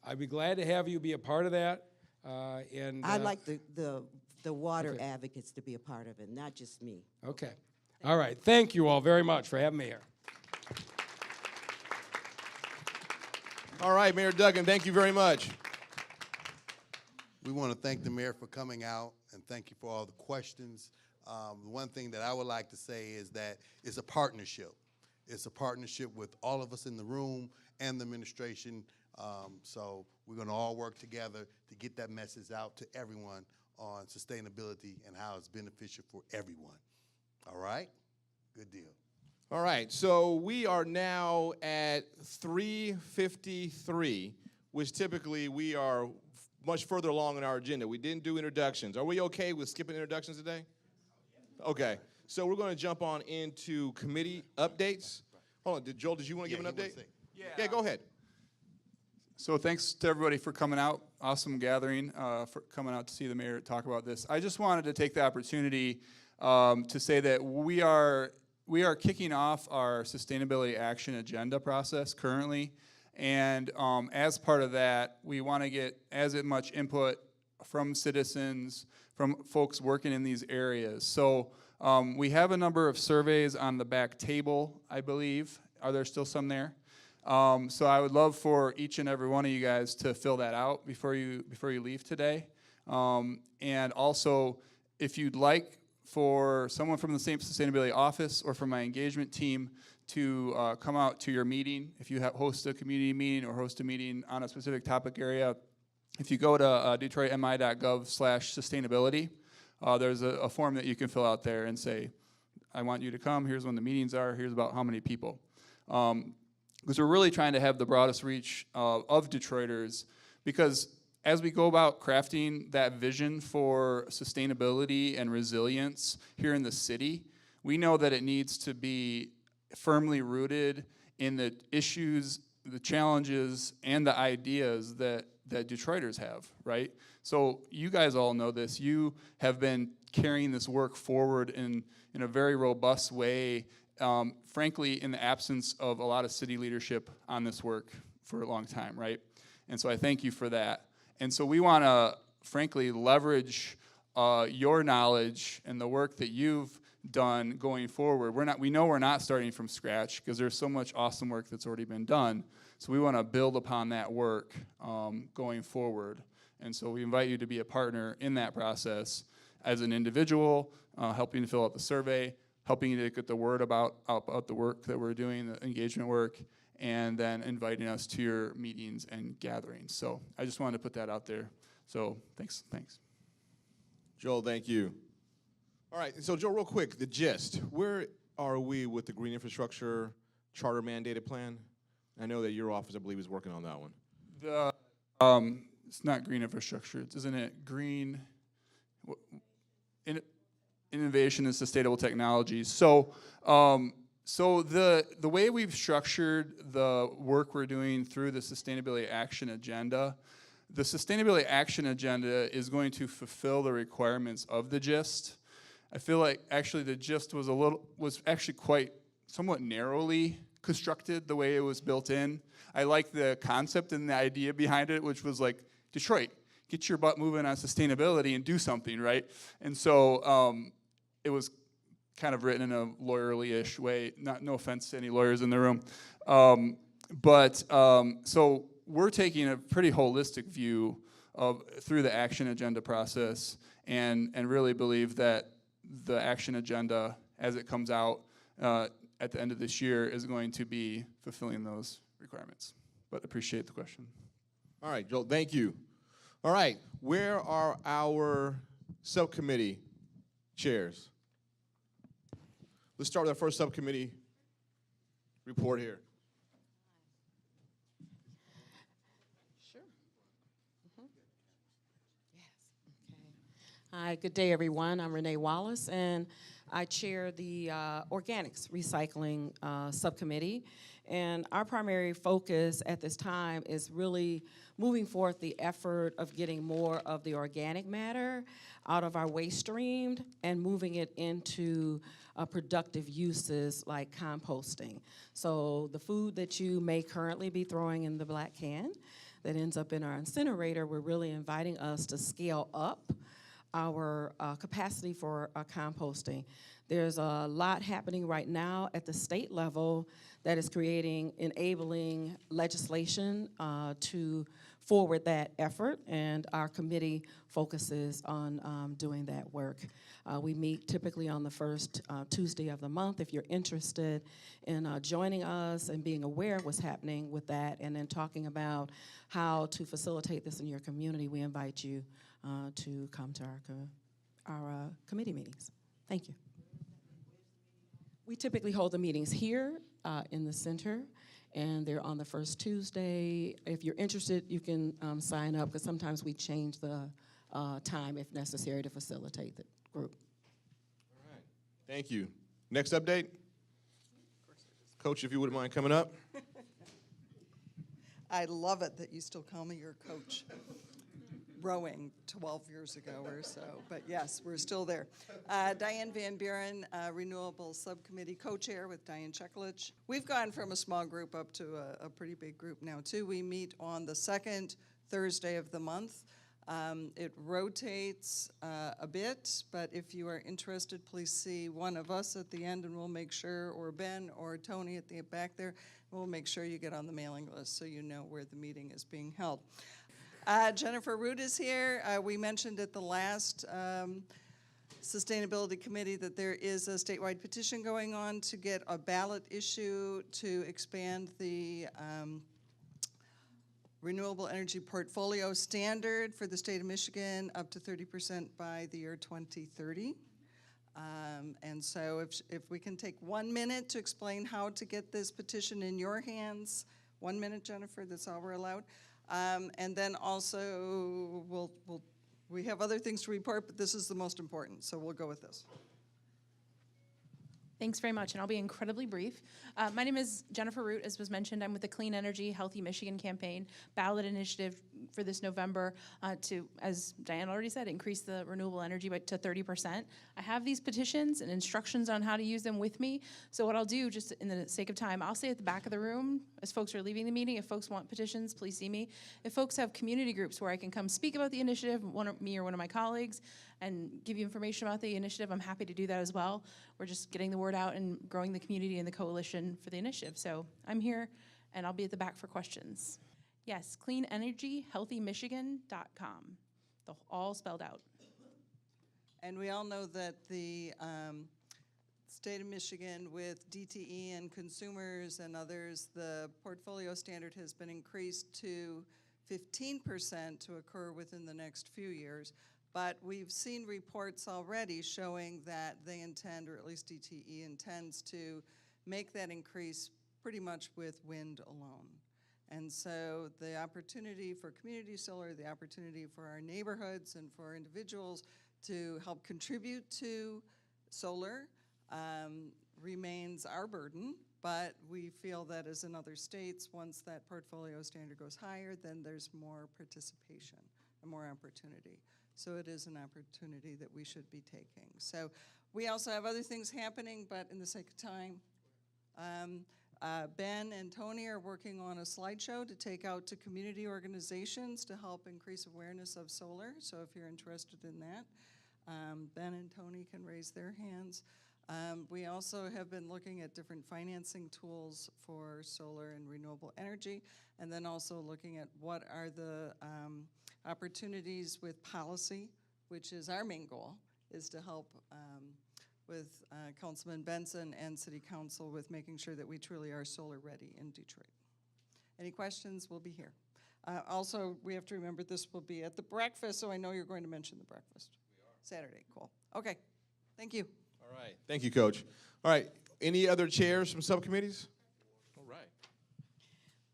I'd be glad to have you be a part of that. And I'd like the water advocates to be a part of it, not just me. Okay. All right. Thank you all very much for having me here. All right, Mayor Duggan, thank you very much. We want to thank the mayor for coming out, and thank you for all the questions. The one thing that I would like to say is that it's a partnership. It's a partnership with all of us in the room and the administration. So we're going to all work together to get that message out to everyone on sustainability and how it's beneficial for everyone. All right? Good deal. All right, so we are now at 3:53, which typically we are much further along in our agenda. We didn't do introductions. Are we okay with skipping introductions today? Okay, so we're going to jump on into committee updates. Hold on, Joel, did you want to give an update? Yeah, go ahead. So thanks to everybody for coming out. Awesome gathering, for coming out to see the mayor talk about this. I just wanted to take the opportunity to say that we are kicking off our sustainability action agenda process currently, and as part of that, we want to get as much input from citizens, from folks working in these areas. So we have a number of surveys on the back table, I believe. Are there still some there? So I would love for each and every one of you guys to fill that out before you leave today. And also, if you'd like for someone from the same sustainability office or from my engagement team to come out to your meeting, if you host a community meeting or host a meeting on a specific topic area, if you go to detroitmi.gov/sustainability, there's a form that you can fill out there and say, I want you to come, here's when the meetings are, here's about how many people. Because we're really trying to have the broadest reach of Detroiters, because as we go about crafting that vision for sustainability and resilience here in the city, we know that it needs to be firmly rooted in the issues, the challenges, and the ideas that Detroiters have, right? So you guys all know this. You have been carrying this work forward in a very robust way, frankly, in the absence of a lot of city leadership on this work for a long time, right? And so I thank you for that. And so we want to, frankly, leverage your knowledge and the work that you've done going forward. We know we're not starting from scratch because there's so much awesome work that's already been done. So we want to build upon that work going forward. And so we invite you to be a partner in that process as an individual, helping to fill out the survey, helping you to get the word about the work that we're doing, the engagement work, and then inviting us to your meetings and gatherings. So I just wanted to put that out there. So thanks. Joel, thank you. All right, so Joel, real quick, the gist. Where are we with the Green Infrastructure Charter Mandated Plan? I know that your office, I believe, is working on that one. It's not green infrastructure, isn't it? Green innovation and sustainable technologies. So, the way we've structured the work we're doing through the Sustainability Action Agenda, the Sustainability Action Agenda is going to fulfill the requirements of the GIST. I feel like actually the GIST was actually quite somewhat narrowly constructed the way it was built in. I like the concept and the idea behind it, which was like, Detroit, get your butt moving on sustainability and do something, right? And so it was kind of written in a lawyerly-ish way. No offense to any lawyers in the room. So we're taking a pretty holistic view through the action agenda process and really believe that the action agenda, as it comes out at the end of this year, is going to be fulfilling those requirements. But appreciate the question. All right, Joel, thank you. All right, where are our subcommittee chairs? Let's start with our first subcommittee report here. Sure. Yes. Okay. Hi, good day, everyone. I'm Renee Wallace, and I chair the Organics Recycling Subcommittee. And our primary focus at this time is really moving forth the effort of getting more of the organic matter out of our waste stream and moving it into productive uses like composting. So the food that you may currently be throwing in the black can that ends up in our incinerator, we're really inviting us to scale up our capacity for composting. There's a lot happening right now at the state level that is enabling legislation to forward that effort, and our committee focuses on doing that work. We meet typically on the first Tuesday of the month. If you're interested in joining us and being aware of what's happening with that, and then talking about how to facilitate this in your community, we invite you to come to our committee meetings. Thank you. We typically hold the meetings here in the center, and they're on the first Tuesday. If you're interested, you can sign up, because sometimes we change the time if necessary to facilitate the group. All right, thank you. Next update? Coach, if you wouldn't mind coming up. I love it that you still call me your coach. Rowing 12 years ago or so, but yes, we're still there. Diane Van Buren, Renewable Subcommittee Co-Chair with Diane Cheklich. We've gone from a small group up to a pretty big group now too. We meet on the second Thursday of the month. It rotates a bit, but if you are interested, please see one of us at the end, and we'll make sure, or Ben or Tony at the back there, we'll make sure you get on the mailing list so you know where the meeting is being held. Jennifer Root is here. We mentioned at the last Sustainability Committee that there is a statewide petition going on to get a ballot issue to expand the renewable energy portfolio standard for the state of Michigan up to 30% by the year 2030. And so if we can take 1 minute to explain how to get this petition in your hands. 1 minute, Jennifer, that's all we're allowed. And then also, we have other things to report, but this is the most important, so we'll go with this. Thanks very much, and I'll be incredibly brief. My name is Jennifer Root, as was mentioned. I'm with the Clean Energy, Healthy Michigan campaign, ballot initiative for this November to, as Diane already said, increase the renewable energy to 30%. I have these petitions and instructions on how to use them with me. So what I'll do, just in the sake of time, I'll stay at the back of the room as folks are leaving the meeting. If folks want petitions, please see me. If folks have community groups where I can come speak about the initiative, me or one of my colleagues, and give you information about the initiative, I'm happy to do that as well. We're just getting the word out and growing the community and the coalition for the initiative. So I'm here, and I'll be at the back for questions. Yes, cleanenergyhealthymichigan.com, all spelled out. And we all know that the state of Michigan, with DTE and consumers and others, the portfolio standard has been increased to 15% to occur within the next few years. But we've seen reports already showing that they intend, or at least DTE intends, to make that increase pretty much with wind alone. And so the opportunity for community solar, the opportunity for our neighborhoods and for individuals to help contribute to solar remains our burden. But we feel that, as in other states, once that portfolio standard goes higher, then there's more participation and more opportunity. So it is an opportunity that we should be taking. So we also have other things happening, but in the sake of time, Ben and Tony are working on a slideshow to take out to community organizations to help increase awareness of solar. So if you're interested in that, Ben and Tony can raise their hands. We also have been looking at different financing tools for solar and renewable energy, and then also looking at what are the opportunities with policy, which is our main goal, is to help with Councilman Benson and City Council with making sure that we truly are solar ready in Detroit. Any questions? We'll be here. Also, we have to remember this will be at the breakfast, so I know you're going to mention the breakfast. We are. Saturday, cool. Okay, thank you. All right, thank you, Coach. All right, any other chairs from subcommittees? All right.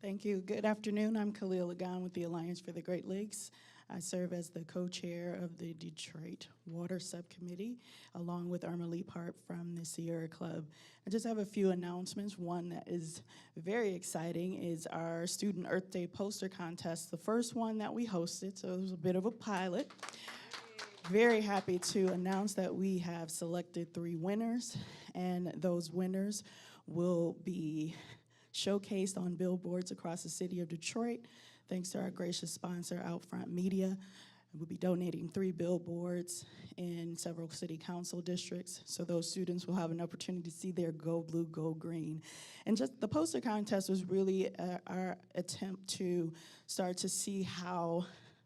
Thank you. Good afternoon. I'm Khalil Lagan with the Alliance for the Great Lakes. I serve as the co-chair of the Detroit Water Subcommittee, along with Irma Leapart from the Sierra Club. I just have a few announcements. One that is very exciting is our Student Earth Day poster contest, the first one that we hosted, so it was a bit of a pilot. Very happy to announce that we have selected 3 winners, and those winners will be showcased on billboards across the city of Detroit, thanks to our gracious sponsor, Outfront Media. We'll be donating 3 billboards in several city council districts, so those students will have an opportunity to see their Go Blue, Go Green. And just the poster contest was really our attempt to start to see how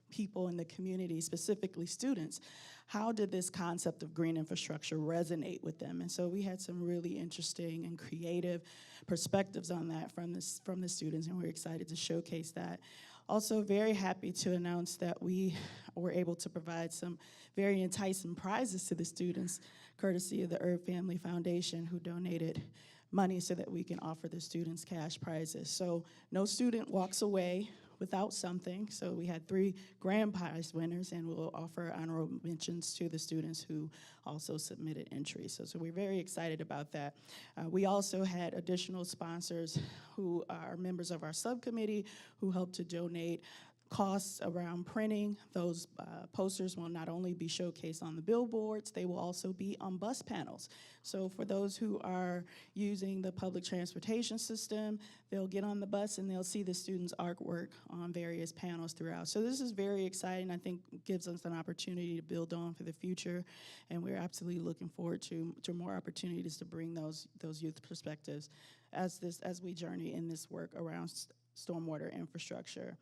people in the community, specifically students, how did this concept of green infrastructure resonate with them? And so we had some really interesting and creative perspectives on that from the students, and we're excited to showcase that. Also very happy to announce that we were able to provide some very enticing prizes to the students, courtesy of the Herb Family Foundation, who donated money so that we can offer the students cash prizes. So no student walks away without something. So we had 3 grand prize winners, and we'll offer honorable mentions to the students who also submitted entries. So we're very excited about that. We also had additional sponsors who are members of our subcommittee who helped to donate costs around printing. Those posters will not only be showcased on the billboards, they will also be on bus panels. So for those who are using the public transportation system, they'll get on the bus and they'll see the students' artwork on various panels throughout. So this is very exciting. I think it gives us an opportunity to build on for the future, and we're absolutely looking forward to more opportunities to bring those youth perspectives as we journey in this work around stormwater infrastructure.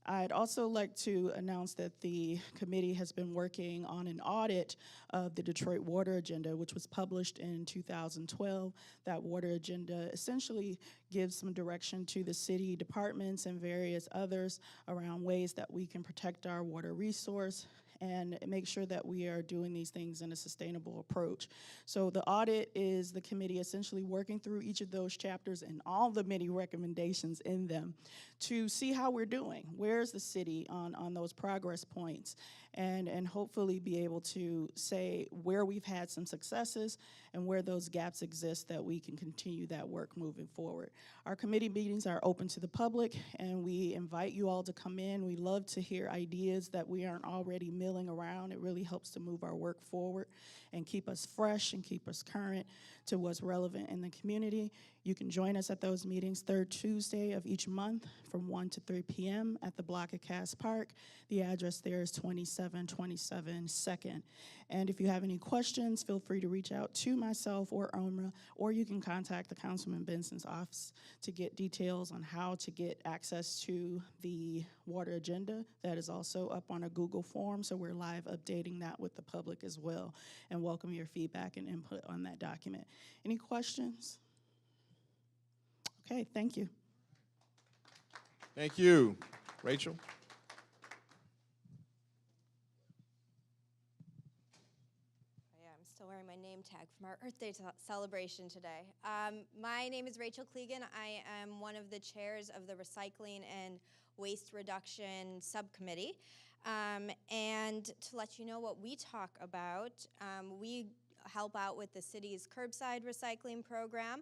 I'd also like to announce that the committee has been working on an audit of the Detroit Water Agenda, which was published in 2012. That water agenda essentially gives some direction to the city departments and various others around ways that we can protect our water resource and make sure that we are doing these things in a sustainable approach. So the audit is the committee essentially working through each of those chapters and all the many recommendations in them to see how we're doing. Where's the city on those progress points? And hopefully be able to say where we've had some successes and where those gaps exist that we can continue that work moving forward. Our committee meetings are open to the public, and we invite you all to come in. We love to hear ideas that we aren't already milling around. It really helps to move our work forward and keep us fresh and keep us current to what's relevant in the community. You can join us at those meetings third Tuesday of each month from 1 to 3 p.m. at the block at Cass Park. The address there is 2727 2nd. And if you have any questions, feel free to reach out to myself or Irma, or you can contact the Councilman Benson's office to get details on how to get access to the water agenda. That is also up on a Google form, so we're live updating that with the public as well, and welcome your feedback and input on that document. Any questions? Okay, thank you. Thank you. Rachel? Yeah, I'm still wearing my name tag from our Earth Day celebration today. My name is Rachel Clegan. I am one of the chairs of the Recycling and Waste Reduction Subcommittee. And to let you know what we talk about, we help out with the city's curbside recycling program.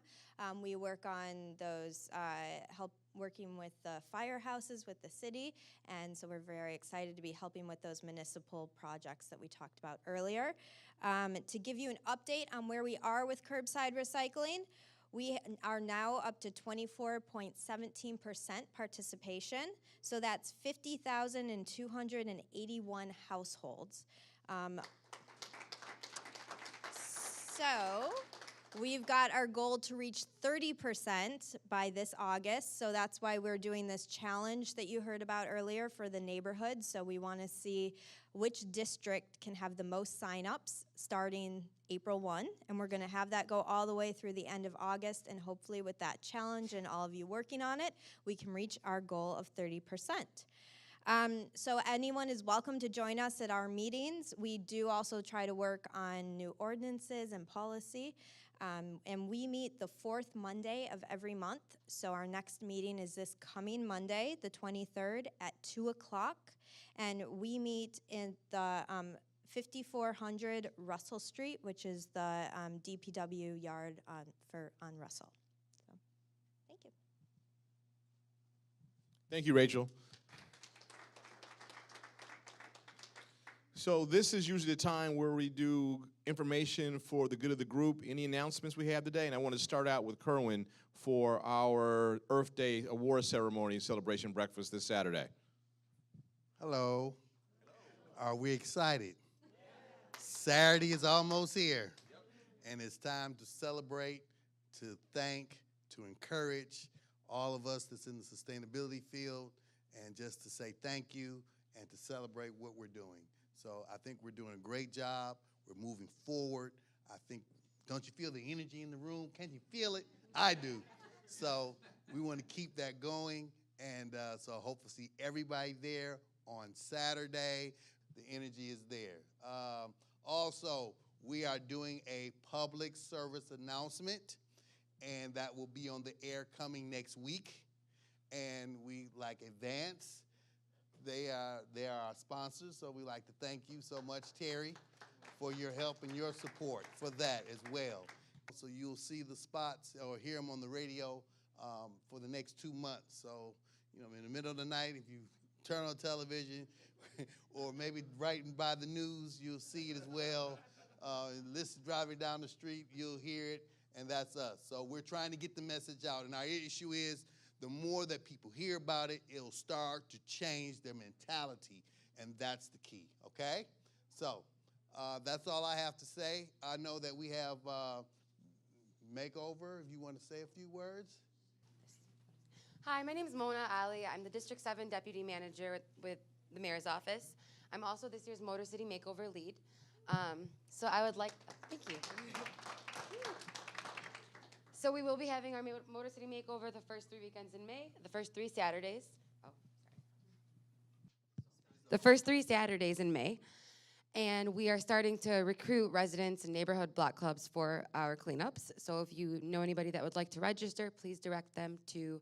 We work on those, working with the firehouses with the city, and so we're very excited to be helping with those municipal projects that we talked about earlier. To give you an update on where we are with curbside recycling, we are now up to 24.17% participation, so that's 50,281 households. So we've got our goal to reach 30% by this August, so that's why we're doing this challenge that you heard about earlier for the neighborhood. So we want to see which district can have the most signups starting April 1, and we're going to have that go all the way through the end of August, and hopefully with that challenge and all of you working on it, we can reach our goal of 30%. So anyone is welcome to join us at our meetings. We do also try to work on new ordinances and policy. And we meet the fourth Monday of every month. So our next meeting is this coming Monday, the 23rd at 2 o'clock. And we meet in the 5400 Russell Street, which is the DPW yard on Russell. So, thank you. Thank you, Rachel. So this is usually the time where we do information for the good of the group, any announcements we have today, and I want to start out with Kerwin for our Earth Day award ceremony and celebration breakfast this Saturday. Hello. Are we excited? Saturday is almost here, and it's time to celebrate, to thank, to encourage all of us that's in the sustainability field, and just to say thank you and to celebrate what we're doing. So I think we're doing a great job. We're moving forward. I think, don't you feel the energy in the room? Can you feel it? I do. So we want to keep that going, and so I hope to see everybody there on Saturday. The energy is there. Also, we are doing a public service announcement, and that will be on the air coming next week. And we like Advance. They are our sponsors, so we like to thank you so much, Terry, for your help and your support for that as well. So you'll see the spots or hear them on the radio for the next 2 months. So, in the middle of the night, if you turn on television, or maybe right by the news, you'll see it as well. Listen, driving down the street, you'll hear it, and that's us. So we're trying to get the message out, and our issue is the more that people hear about it, it'll start to change their mentality, and that's the key, okay? So that's all I have to say. I know that we have Makeover, if you want to say a few words. Hi, my name is Mona Ali. I'm the District 7 Deputy Manager with the Mayor's Office. I'm also this year's Motor City Makeover Lead. So I would like, thank you. So we will be having our Motor City Makeover the first 3 weekends in May, the first 3 Saturdays. Oh, sorry. The first 3 Saturdays in May. And we are starting to recruit residents and neighborhood block clubs for our cleanups. So if you know anybody that would like to register, please direct them to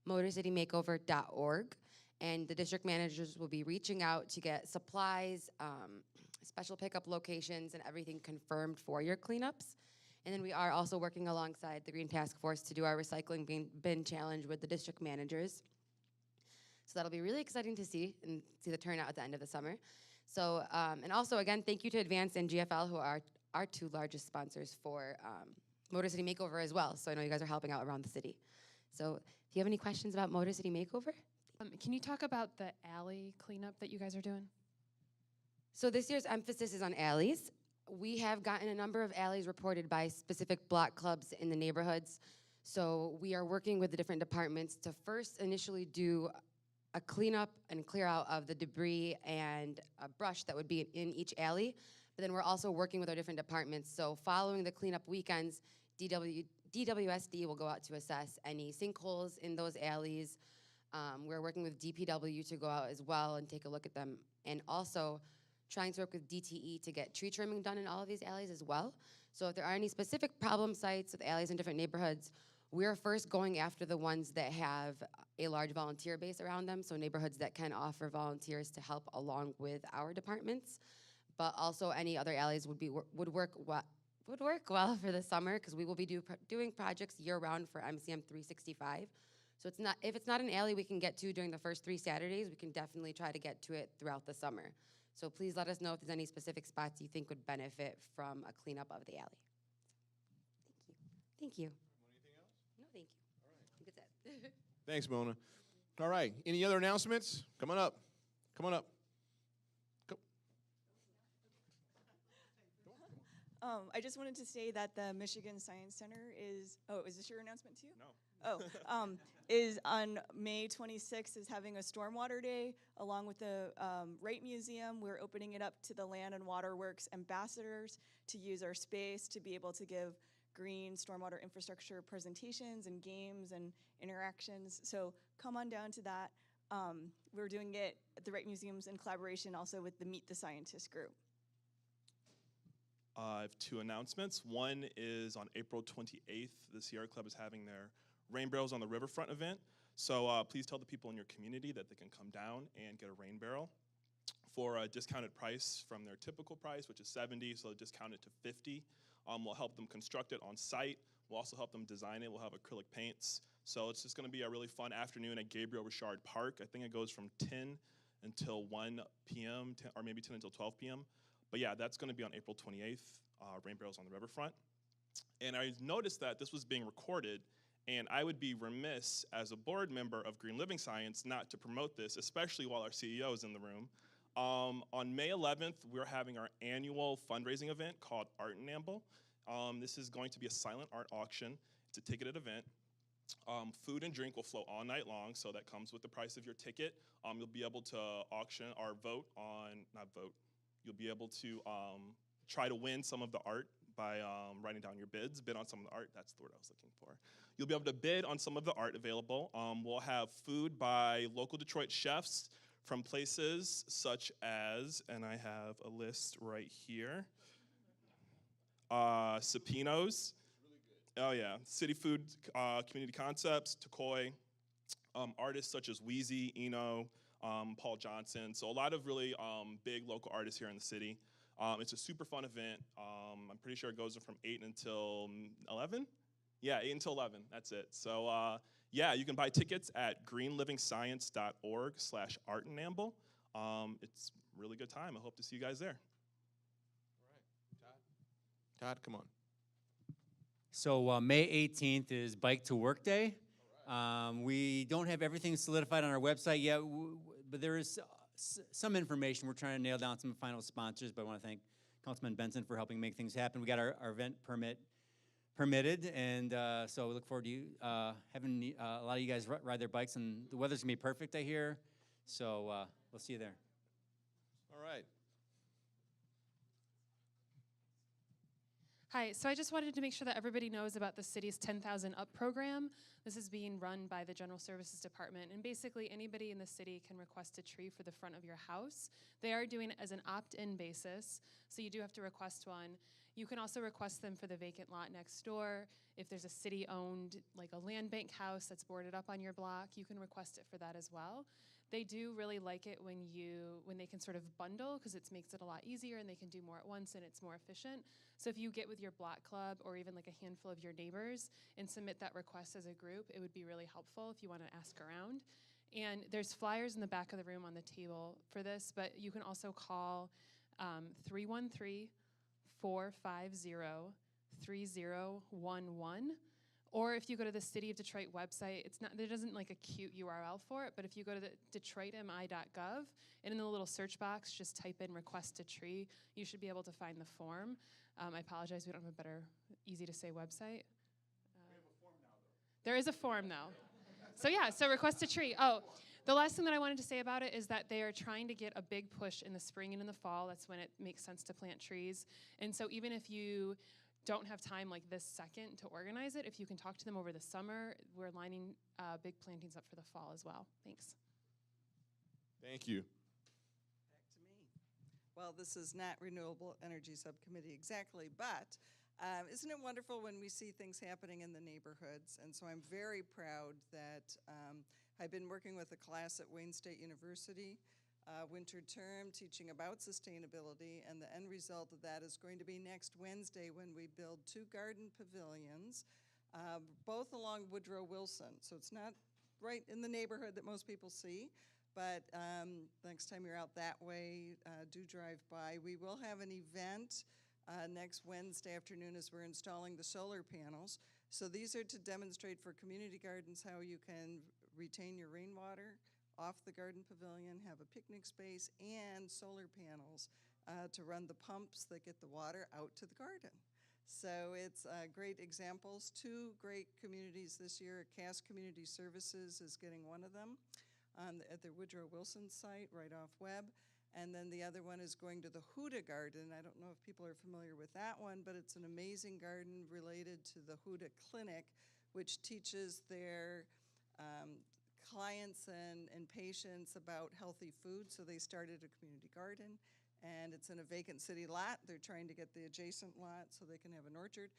motorcitymakeover.org. And the district managers will be reaching out to get supplies, special pickup locations, and everything confirmed for your cleanups. And then we are also working alongside the Green Task Force to do our recycling bin challenge with the district managers. So that'll be really exciting to see and see the turnout at the end of the summer. So, and also, again, thank you to Advance and GFL, who are our 2 largest sponsors for Motor City Makeover as well. So I know you guys are helping out around the city. So if you have any questions about Motor City Makeover? Can you talk about the alley cleanup that you guys are doing? So this year's emphasis is on alleys. We have gotten a number of alleys reported by specific block clubs in the neighborhoods. So we are working with the different departments to first initially do a cleanup and clear out of the debris and brush that would be in each alley. But then we're also working with our different departments. So following the cleanup weekends, DWSD will go out to assess any sinkholes in those alleys. We're working with DPW to go out as well and take a look at them. And also trying to work with DTE to get tree trimming done in all of these alleys as well. So if there are any specific problem sites with alleys in different neighborhoods, we're first going after the ones that have a large volunteer base around them, so neighborhoods that can offer volunteers to help along with our departments. But also any other alleys would work well for the summer, because we will be doing projects year-round for MCM 365. So if it's not an alley we can get to during the first 3 Saturdays, we can definitely try to get to it throughout the summer. So please let us know if there's any specific spots you think would benefit from a cleanup of the alley. Thank you. No, thank you. All right. I think that's it. Thanks, Mona. All right. Any other announcements? Come on up. Come on up. Go. I just wanted to say that the Michigan Science Center is this your announcement too? No. Is on May 26th is having a Stormwater Day along with the Wright Museum. We're opening it up to the Land and Water Works ambassadors to use our space to be able to give green stormwater infrastructure presentations and games and interactions. So come on down to that. We're doing it at the Wright Museums in collaboration also with the Meet the Scientist group. I have 2 announcements. One is on April 28th, the Sierra Club is having their Rain Barrels on the Riverfront event. So please tell the people in your community that they can come down and get a rain barrel for a discounted price from their typical price, which is $70, so discount it to $50. We'll help them construct it on site. We'll also help them design it. We'll have acrylic paints. So it's just gonna be a really fun afternoon at Gabriel Richard Park. I think it goes from 10 until 1 p.m., or maybe 10 until 12 p.m. But yeah, that's gonna be on April 28th, Rain Barrels on the Riverfront. And I noticed that this was being recorded, and I would be remiss as a board member of Green Living Science not to promote this, especially while our CEO is in the room. On May 11th, we're having our annual fundraising event called Art and Amble. This is going to be a silent art auction. It's a ticketed event. Food and drink will flow all night long, so that comes with the price of your ticket. You'll be able to auction or vote on, not vote, you'll be able to try to win some of the art by writing down your bids, bid on some of the art, that's the word I was looking for. You'll be able to bid on some of the art available. We'll have food by local Detroit chefs from places such as, and I have a list right here, Supino's, oh yeah, City Food Community Concepts, Tukoi, artists such as Wheezy, Eno, Paul Johnson, so a lot of really big local artists here in the city. It's a super fun event. I'm pretty sure it goes from 8 until 11? Yeah, 8 until 11, that's it. So Yeah, you can buy tickets at greenlivingscience.org/artandamble. It's a really good time. I hope to see you guys there. Todd, come on. So May 18th is Bike to Work Day. We don't have everything solidified on our website yet, but there is some information. We're trying to nail down some final sponsors, but I want to thank Councilman Benson for helping make things happen. We got our event permitted, and so we look forward to you having a lot of you guys ride their bikes, and the weather's gonna be perfect, I hear. So we'll see you there. All right. Hi, so I just wanted to make sure that everybody knows about the city's 10,000 Up program. This is being run by the General Services Department, and basically anybody in the city can request a tree for the front of your house. They are doing it as an opt-in basis, so you do have to request one. You can also request them for the vacant lot next door. If there's a city-owned, like a land bank house that's boarded up on your block, you can request it for that as well. They do really like it when they can sort of bundle, because it makes it a lot easier and they can do more at once and it's more efficient. So if you get with your block club or even like a handful of your neighbors and submit that request as a group, it would be really helpful if you want to ask around. And there's flyers in the back of the room on the table for this, but you can also call 313-450-3011. Or if you go to the City of Detroit website, there isn't like a cute URL for it, but if you go to the detroitmi.gov, and in the little search box, just type in request a tree, you should be able to find the form. I apologize, we don't have a better, easy to say website. We have a form now, though. There is a form now. So yeah, so request a tree. Oh, the last thing that I wanted to say about it is that they are trying to get a big push in the spring and in the fall. That's when it makes sense to plant trees. And so even if you don't have time like this second to organize it, if you can talk to them over the summer, we're lining big plantings up for the fall as well. Thanks. Thank you. Back to me. Well, this is not Renewable Energy Subcommittee exactly, but isn't it wonderful when we see things happening in the neighborhoods? And so I'm very proud that I've been working with a class at Wayne State University winter term teaching about sustainability, and the end result of that is going to be next Wednesday when we build 2 garden pavilions, both along Woodrow Wilson. So it's not right in the neighborhood that most people see, but next time you're out that way, do drive by. We will have an event next Wednesday afternoon as we're installing the solar panels. So these are to demonstrate for community gardens how you can retain your rainwater off the garden pavilion, have a picnic space, and solar panels to run the pumps that get the water out to the garden. So it's great examples. 2 great communities this year. Cass Community Services is getting one of them at the Woodrow Wilson site right off Webb. And then the other one is going to the Huda Garden. I don't know if people are familiar with that one, but it's an amazing garden related to the Huda Clinic, which teaches their clients and patients about healthy food. So they started a community garden, and it's in a vacant city lot. They're trying to get the adjacent lot so they can have an orchard.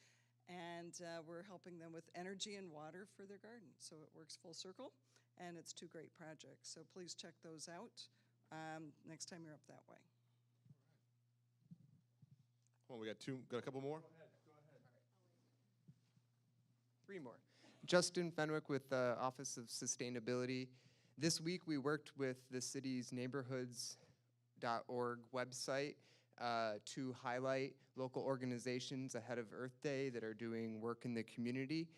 And we're helping them with energy and water for their garden. So it works full circle, and it's 2 great projects. So please check those out next time you're up that way. Well, we got a couple more? Go ahead. 3 more. Justin Fenwick with the Office of Sustainability. This week we worked with the city's neighborhoods.org website to highlight local organizations ahead of Earth Day that are doing work in the community.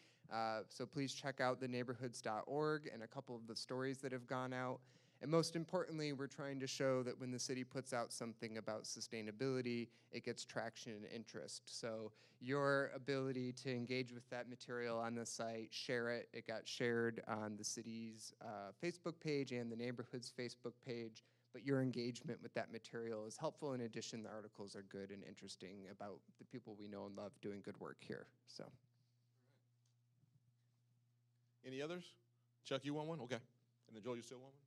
So please check out the neighborhoods.org and a couple of the stories that have gone out. And most importantly, we're trying to show that when the city puts out something about sustainability, it gets traction and interest. So your ability to engage with that material on the site, share it. It got shared on the city's Facebook page and the neighborhood's Facebook page. But your engagement with that material is helpful. In addition, the articles are good and interesting about the people we know and love doing good work here. So. Any others? Chuck, you want one? Okay. And then Joel, you still want one?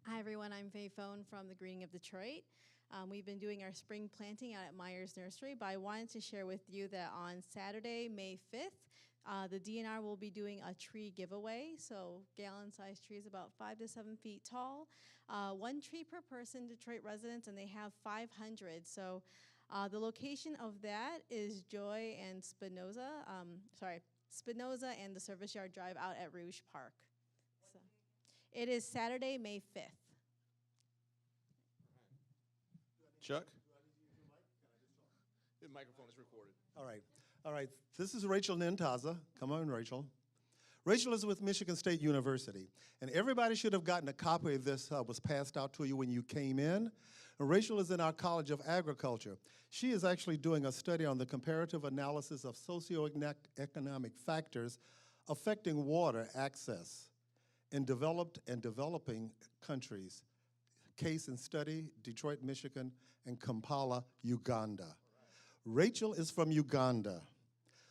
Hi everyone, I'm Faye Phone from the Greening of Detroit. We've been doing our spring planting out at Myers Nursery, but I wanted to share with you that on Saturday, May 5th, the DNR will be doing a tree giveaway. So gallon-sized trees about 5 to 7 feet tall. 1 tree per person, Detroit residents, and they have 500. So the location of that is Joy and Spinoza, Spinoza and the Service Yard Drive out at Rouge Park. So, it is Saturday, May 5th. Chuck? The microphone is recorded. All right. All right. This is Rachel Nintaza. Come on, Rachel. Rachel is with Michigan State University, and everybody should have gotten a copy of this. Was passed out to you when you came in. And Rachel is in our College of Agriculture. She is actually doing a study on the comparative analysis of socioeconomic factors affecting water access in developed and developing countries. Case and study, Detroit, Michigan, and Kampala, Uganda. Rachel is from Uganda.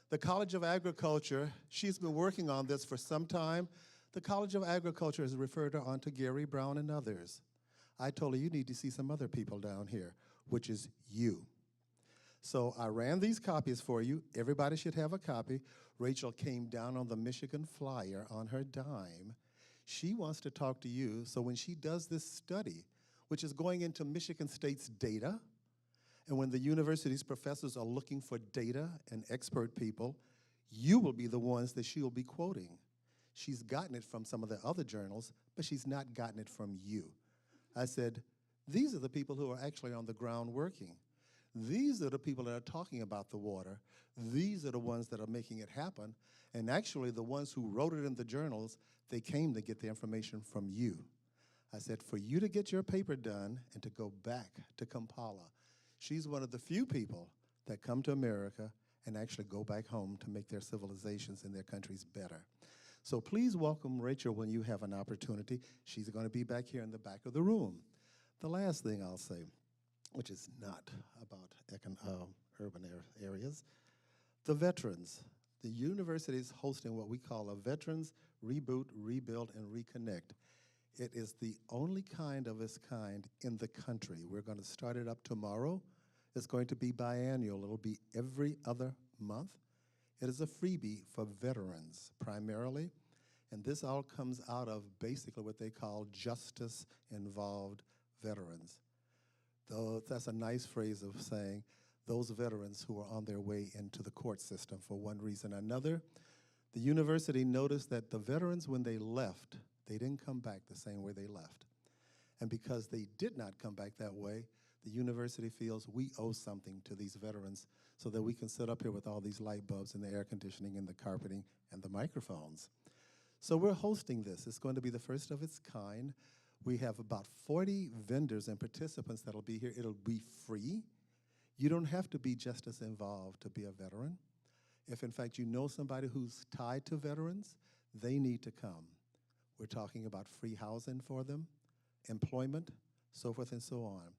The College of Agriculture, she's been working on this for some time. The College of Agriculture has referred her on to Gary Brown and others. I told her, you need to see some other people down here, which is you. So I ran these copies for you. Everybody should have a copy. Rachel came down on the Michigan Flyer on her dime. She wants to talk to you, so when she does this study, which is going into Michigan State's data, and when the university's professors are looking for data and expert people, you will be the ones that she'll be quoting. She's gotten it from some of the other journals, but she's not gotten it from you. I said, these are the people who are actually on the ground working. These are the people that are talking about the water. These are the ones that are making it happen. And actually, the ones who wrote it in the journals, they came to get the information from you. I said, for you to get your paper done and to go back to Kampala, she's one of the few people that come to America and actually go back home to make their civilizations and their countries better. So please welcome Rachel when you have an opportunity. She's going to be back here in the back of the room. The last thing I'll say, which is not about urban areas, the veterans. The university is hosting what we call a Veterans Reboot, Rebuild, and Reconnect. It is the only kind of its kind in the country. We're going to start it up tomorrow. It's going to be biannual. It'll be every other month. It is a freebie for veterans primarily, and this all comes out of basically what they call justice-involved veterans. Though that's a nice phrase of saying those veterans who are on their way into the court system for one reason or another. The university noticed that the veterans, when they left, they didn't come back the same way they left. And because they did not come back that way, the university feels we owe something to these veterans so that we can sit up here with all these light bulbs and the air conditioning and the carpeting and the microphones. So we're hosting this. It's going to be the first of its kind. We have about 40 vendors and participants that'll be here. It'll be free. You don't have to be just as involved to be a veteran. If in fact you know somebody who's tied to veterans, they need to come. We're talking about free housing for them, employment, so forth and so on.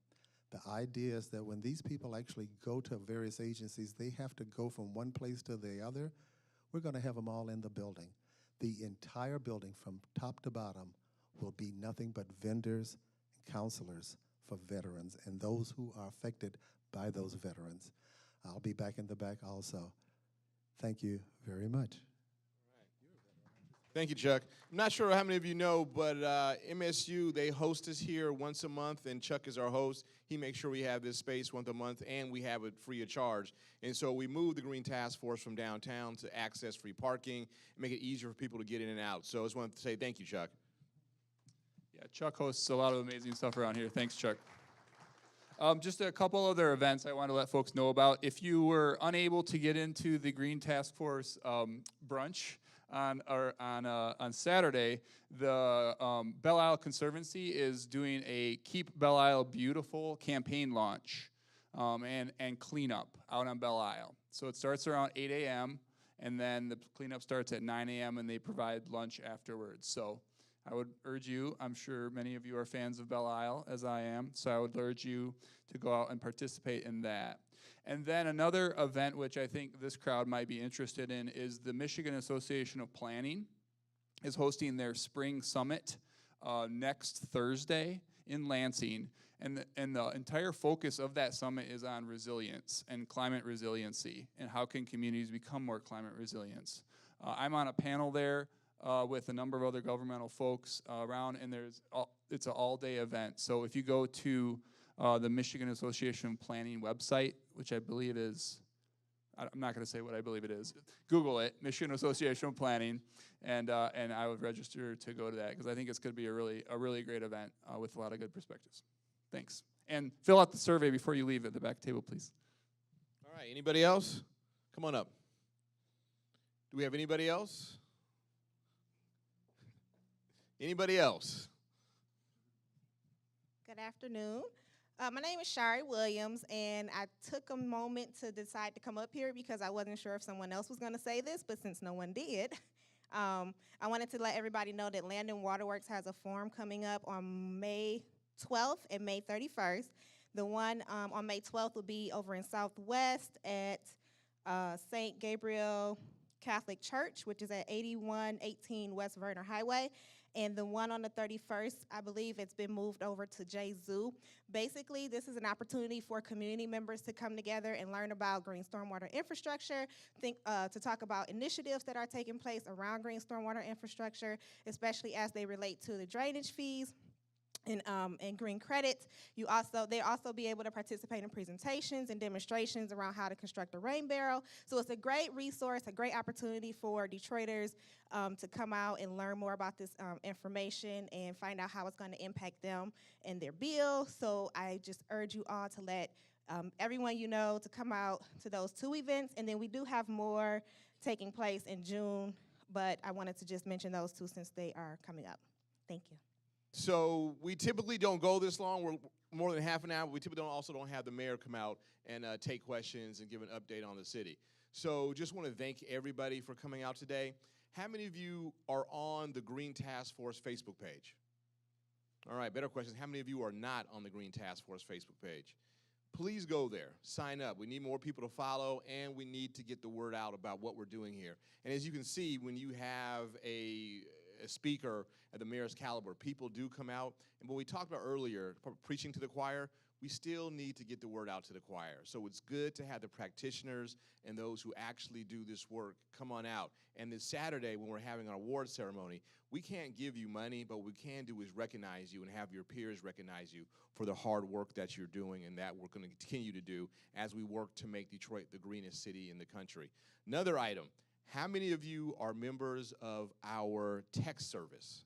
The idea is that when these people actually go to various agencies, they have to go from one place to the other. We're going to have them all in the building. The entire building from top to bottom will be nothing but vendors and counselors for veterans and those who are affected by those veterans. I'll be back in the back also. Thank you very much. Thank you, Chuck. I'm not sure how many of you know, but MSU, they host us here once a month, and Chuck is our host. He makes sure we have this space once a month, and we have it free of charge. And so we moved the Green Task Force from downtown to access free parking and make it easier for people to get in and out. So I just wanted to say thank you, Chuck. Yeah, Chuck hosts a lot of amazing stuff around here. Thanks, Chuck. Just a couple other events I want to let folks know about. If you were unable to get into the Green Task Force brunch on Saturday, the Belle Isle Conservancy is doing a Keep Belle Isle Beautiful campaign launch and cleanup out on Belle Isle. So it starts around 8 a.m. and then the cleanup starts at 9 a.m. and they provide lunch afterwards. So I would urge you, I'm sure many of you are fans of Belle Isle, as I am, so I would urge you to go out and participate in that. And then another event which I think this crowd might be interested in is the Michigan Association of Planning is hosting their spring summit next Thursday in Lansing. And the entire focus of that summit is on resilience and climate resiliency and how can communities become more climate resilient. I'm on a panel there with a number of other governmental folks around, and it's an all-day event. So if you go to the Michigan Association of Planning website, which I believe is I'm not going to say what I believe it is. Google it, Michigan Association of Planning, and I would register to go to that because I think it's going to be a really great event with a lot of good perspectives. Thanks. And fill out the survey before you leave at the back table, please. All right, anybody else? Come on up. Do we have anybody else? Anybody else? Good afternoon. My name is Shari Williams, and I took a moment to decide to come up here because I wasn't sure if someone else was going to say this, but since no one did, I wanted to let everybody know that Land and Waterworks has a forum coming up on May 12th and May 31st. The one on May 12th will be over in Southwest at St. Gabriel Catholic Church, which is at 8118 West Verner Highway. And the one on the 31st, I believe it's been moved over to J Zoo. Basically, this is an opportunity for community members to come together and learn about green stormwater infrastructure, to talk about initiatives that are taking place around green stormwater infrastructure, especially as they relate to the drainage fees and green credits. They'll also be able to participate in presentations and demonstrations around how to construct a rain barrel. So it's a great resource, a great opportunity for Detroiters to come out and learn more about this information and find out how it's going to impact them and their bill. So I just urge you all to let everyone you know to come out to those two events. And then we do have more taking place in June, but I wanted to just mention those two since they are coming up. Thank you. So we typically don't go this long. We're more than half an hour. We typically also don't have the mayor come out and take questions and give an update on the city. So just want to thank everybody for coming out today. How many of you are on the Green Task Force Facebook page? All right, better questions. How many of you are not on the Green Task Force Facebook page? Please go there, sign up. We need more people to follow, and we need to get the word out about what we're doing here. And as you can see, when you have a speaker at the mayor's caliber, people do come out. And what we talked about earlier, preaching to the choir, we still need to get the word out to the choir. So it's good to have the practitioners and those who actually do this work come on out. And this Saturday, when we're having our award ceremony, we can't give you money, but what we can do is recognize you and have your peers recognize you for the hard work that you're doing and that we're going to continue to do as we work to make Detroit the greenest city in the country. Another item. How many of you are members of our text service?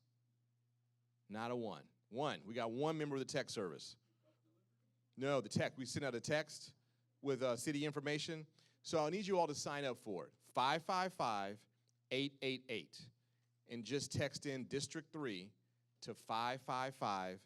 Not a one. One. We got one member of the text service. No, the text. We send out a text with city information. So I need you all to sign up for it. 555-888. And just text in District 3 to 555-888.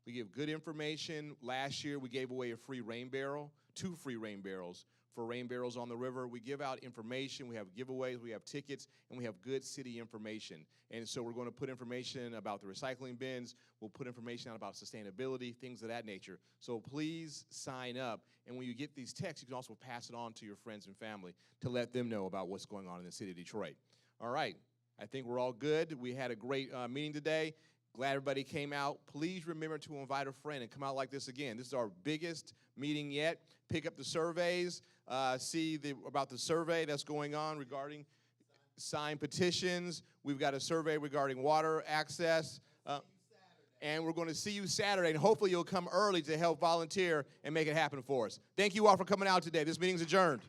We give good information. Last year we gave away a free rain barrel, 2 free rain barrels. For rain barrels on the river. We give out information, we have giveaways, we have tickets, and we have good city information. And so we're going to put information about the recycling bins, we'll put information out about sustainability, things of that nature. So please sign up, and when you get these texts, you can also pass it on to your friends and family to let them know about what's going on in the city of Detroit. All right, I think we're all good. We had a great meeting today. Glad everybody came out. Please remember to invite a friend and come out like this again. This is our biggest meeting yet. Pick up the surveys, see about the survey that's going on regarding signed petitions. We've got a survey regarding water access. And we're going to see you Saturday, and hopefully you'll come early to help volunteer and make it happen for us. Thank you all for coming out today. This meeting's adjourned.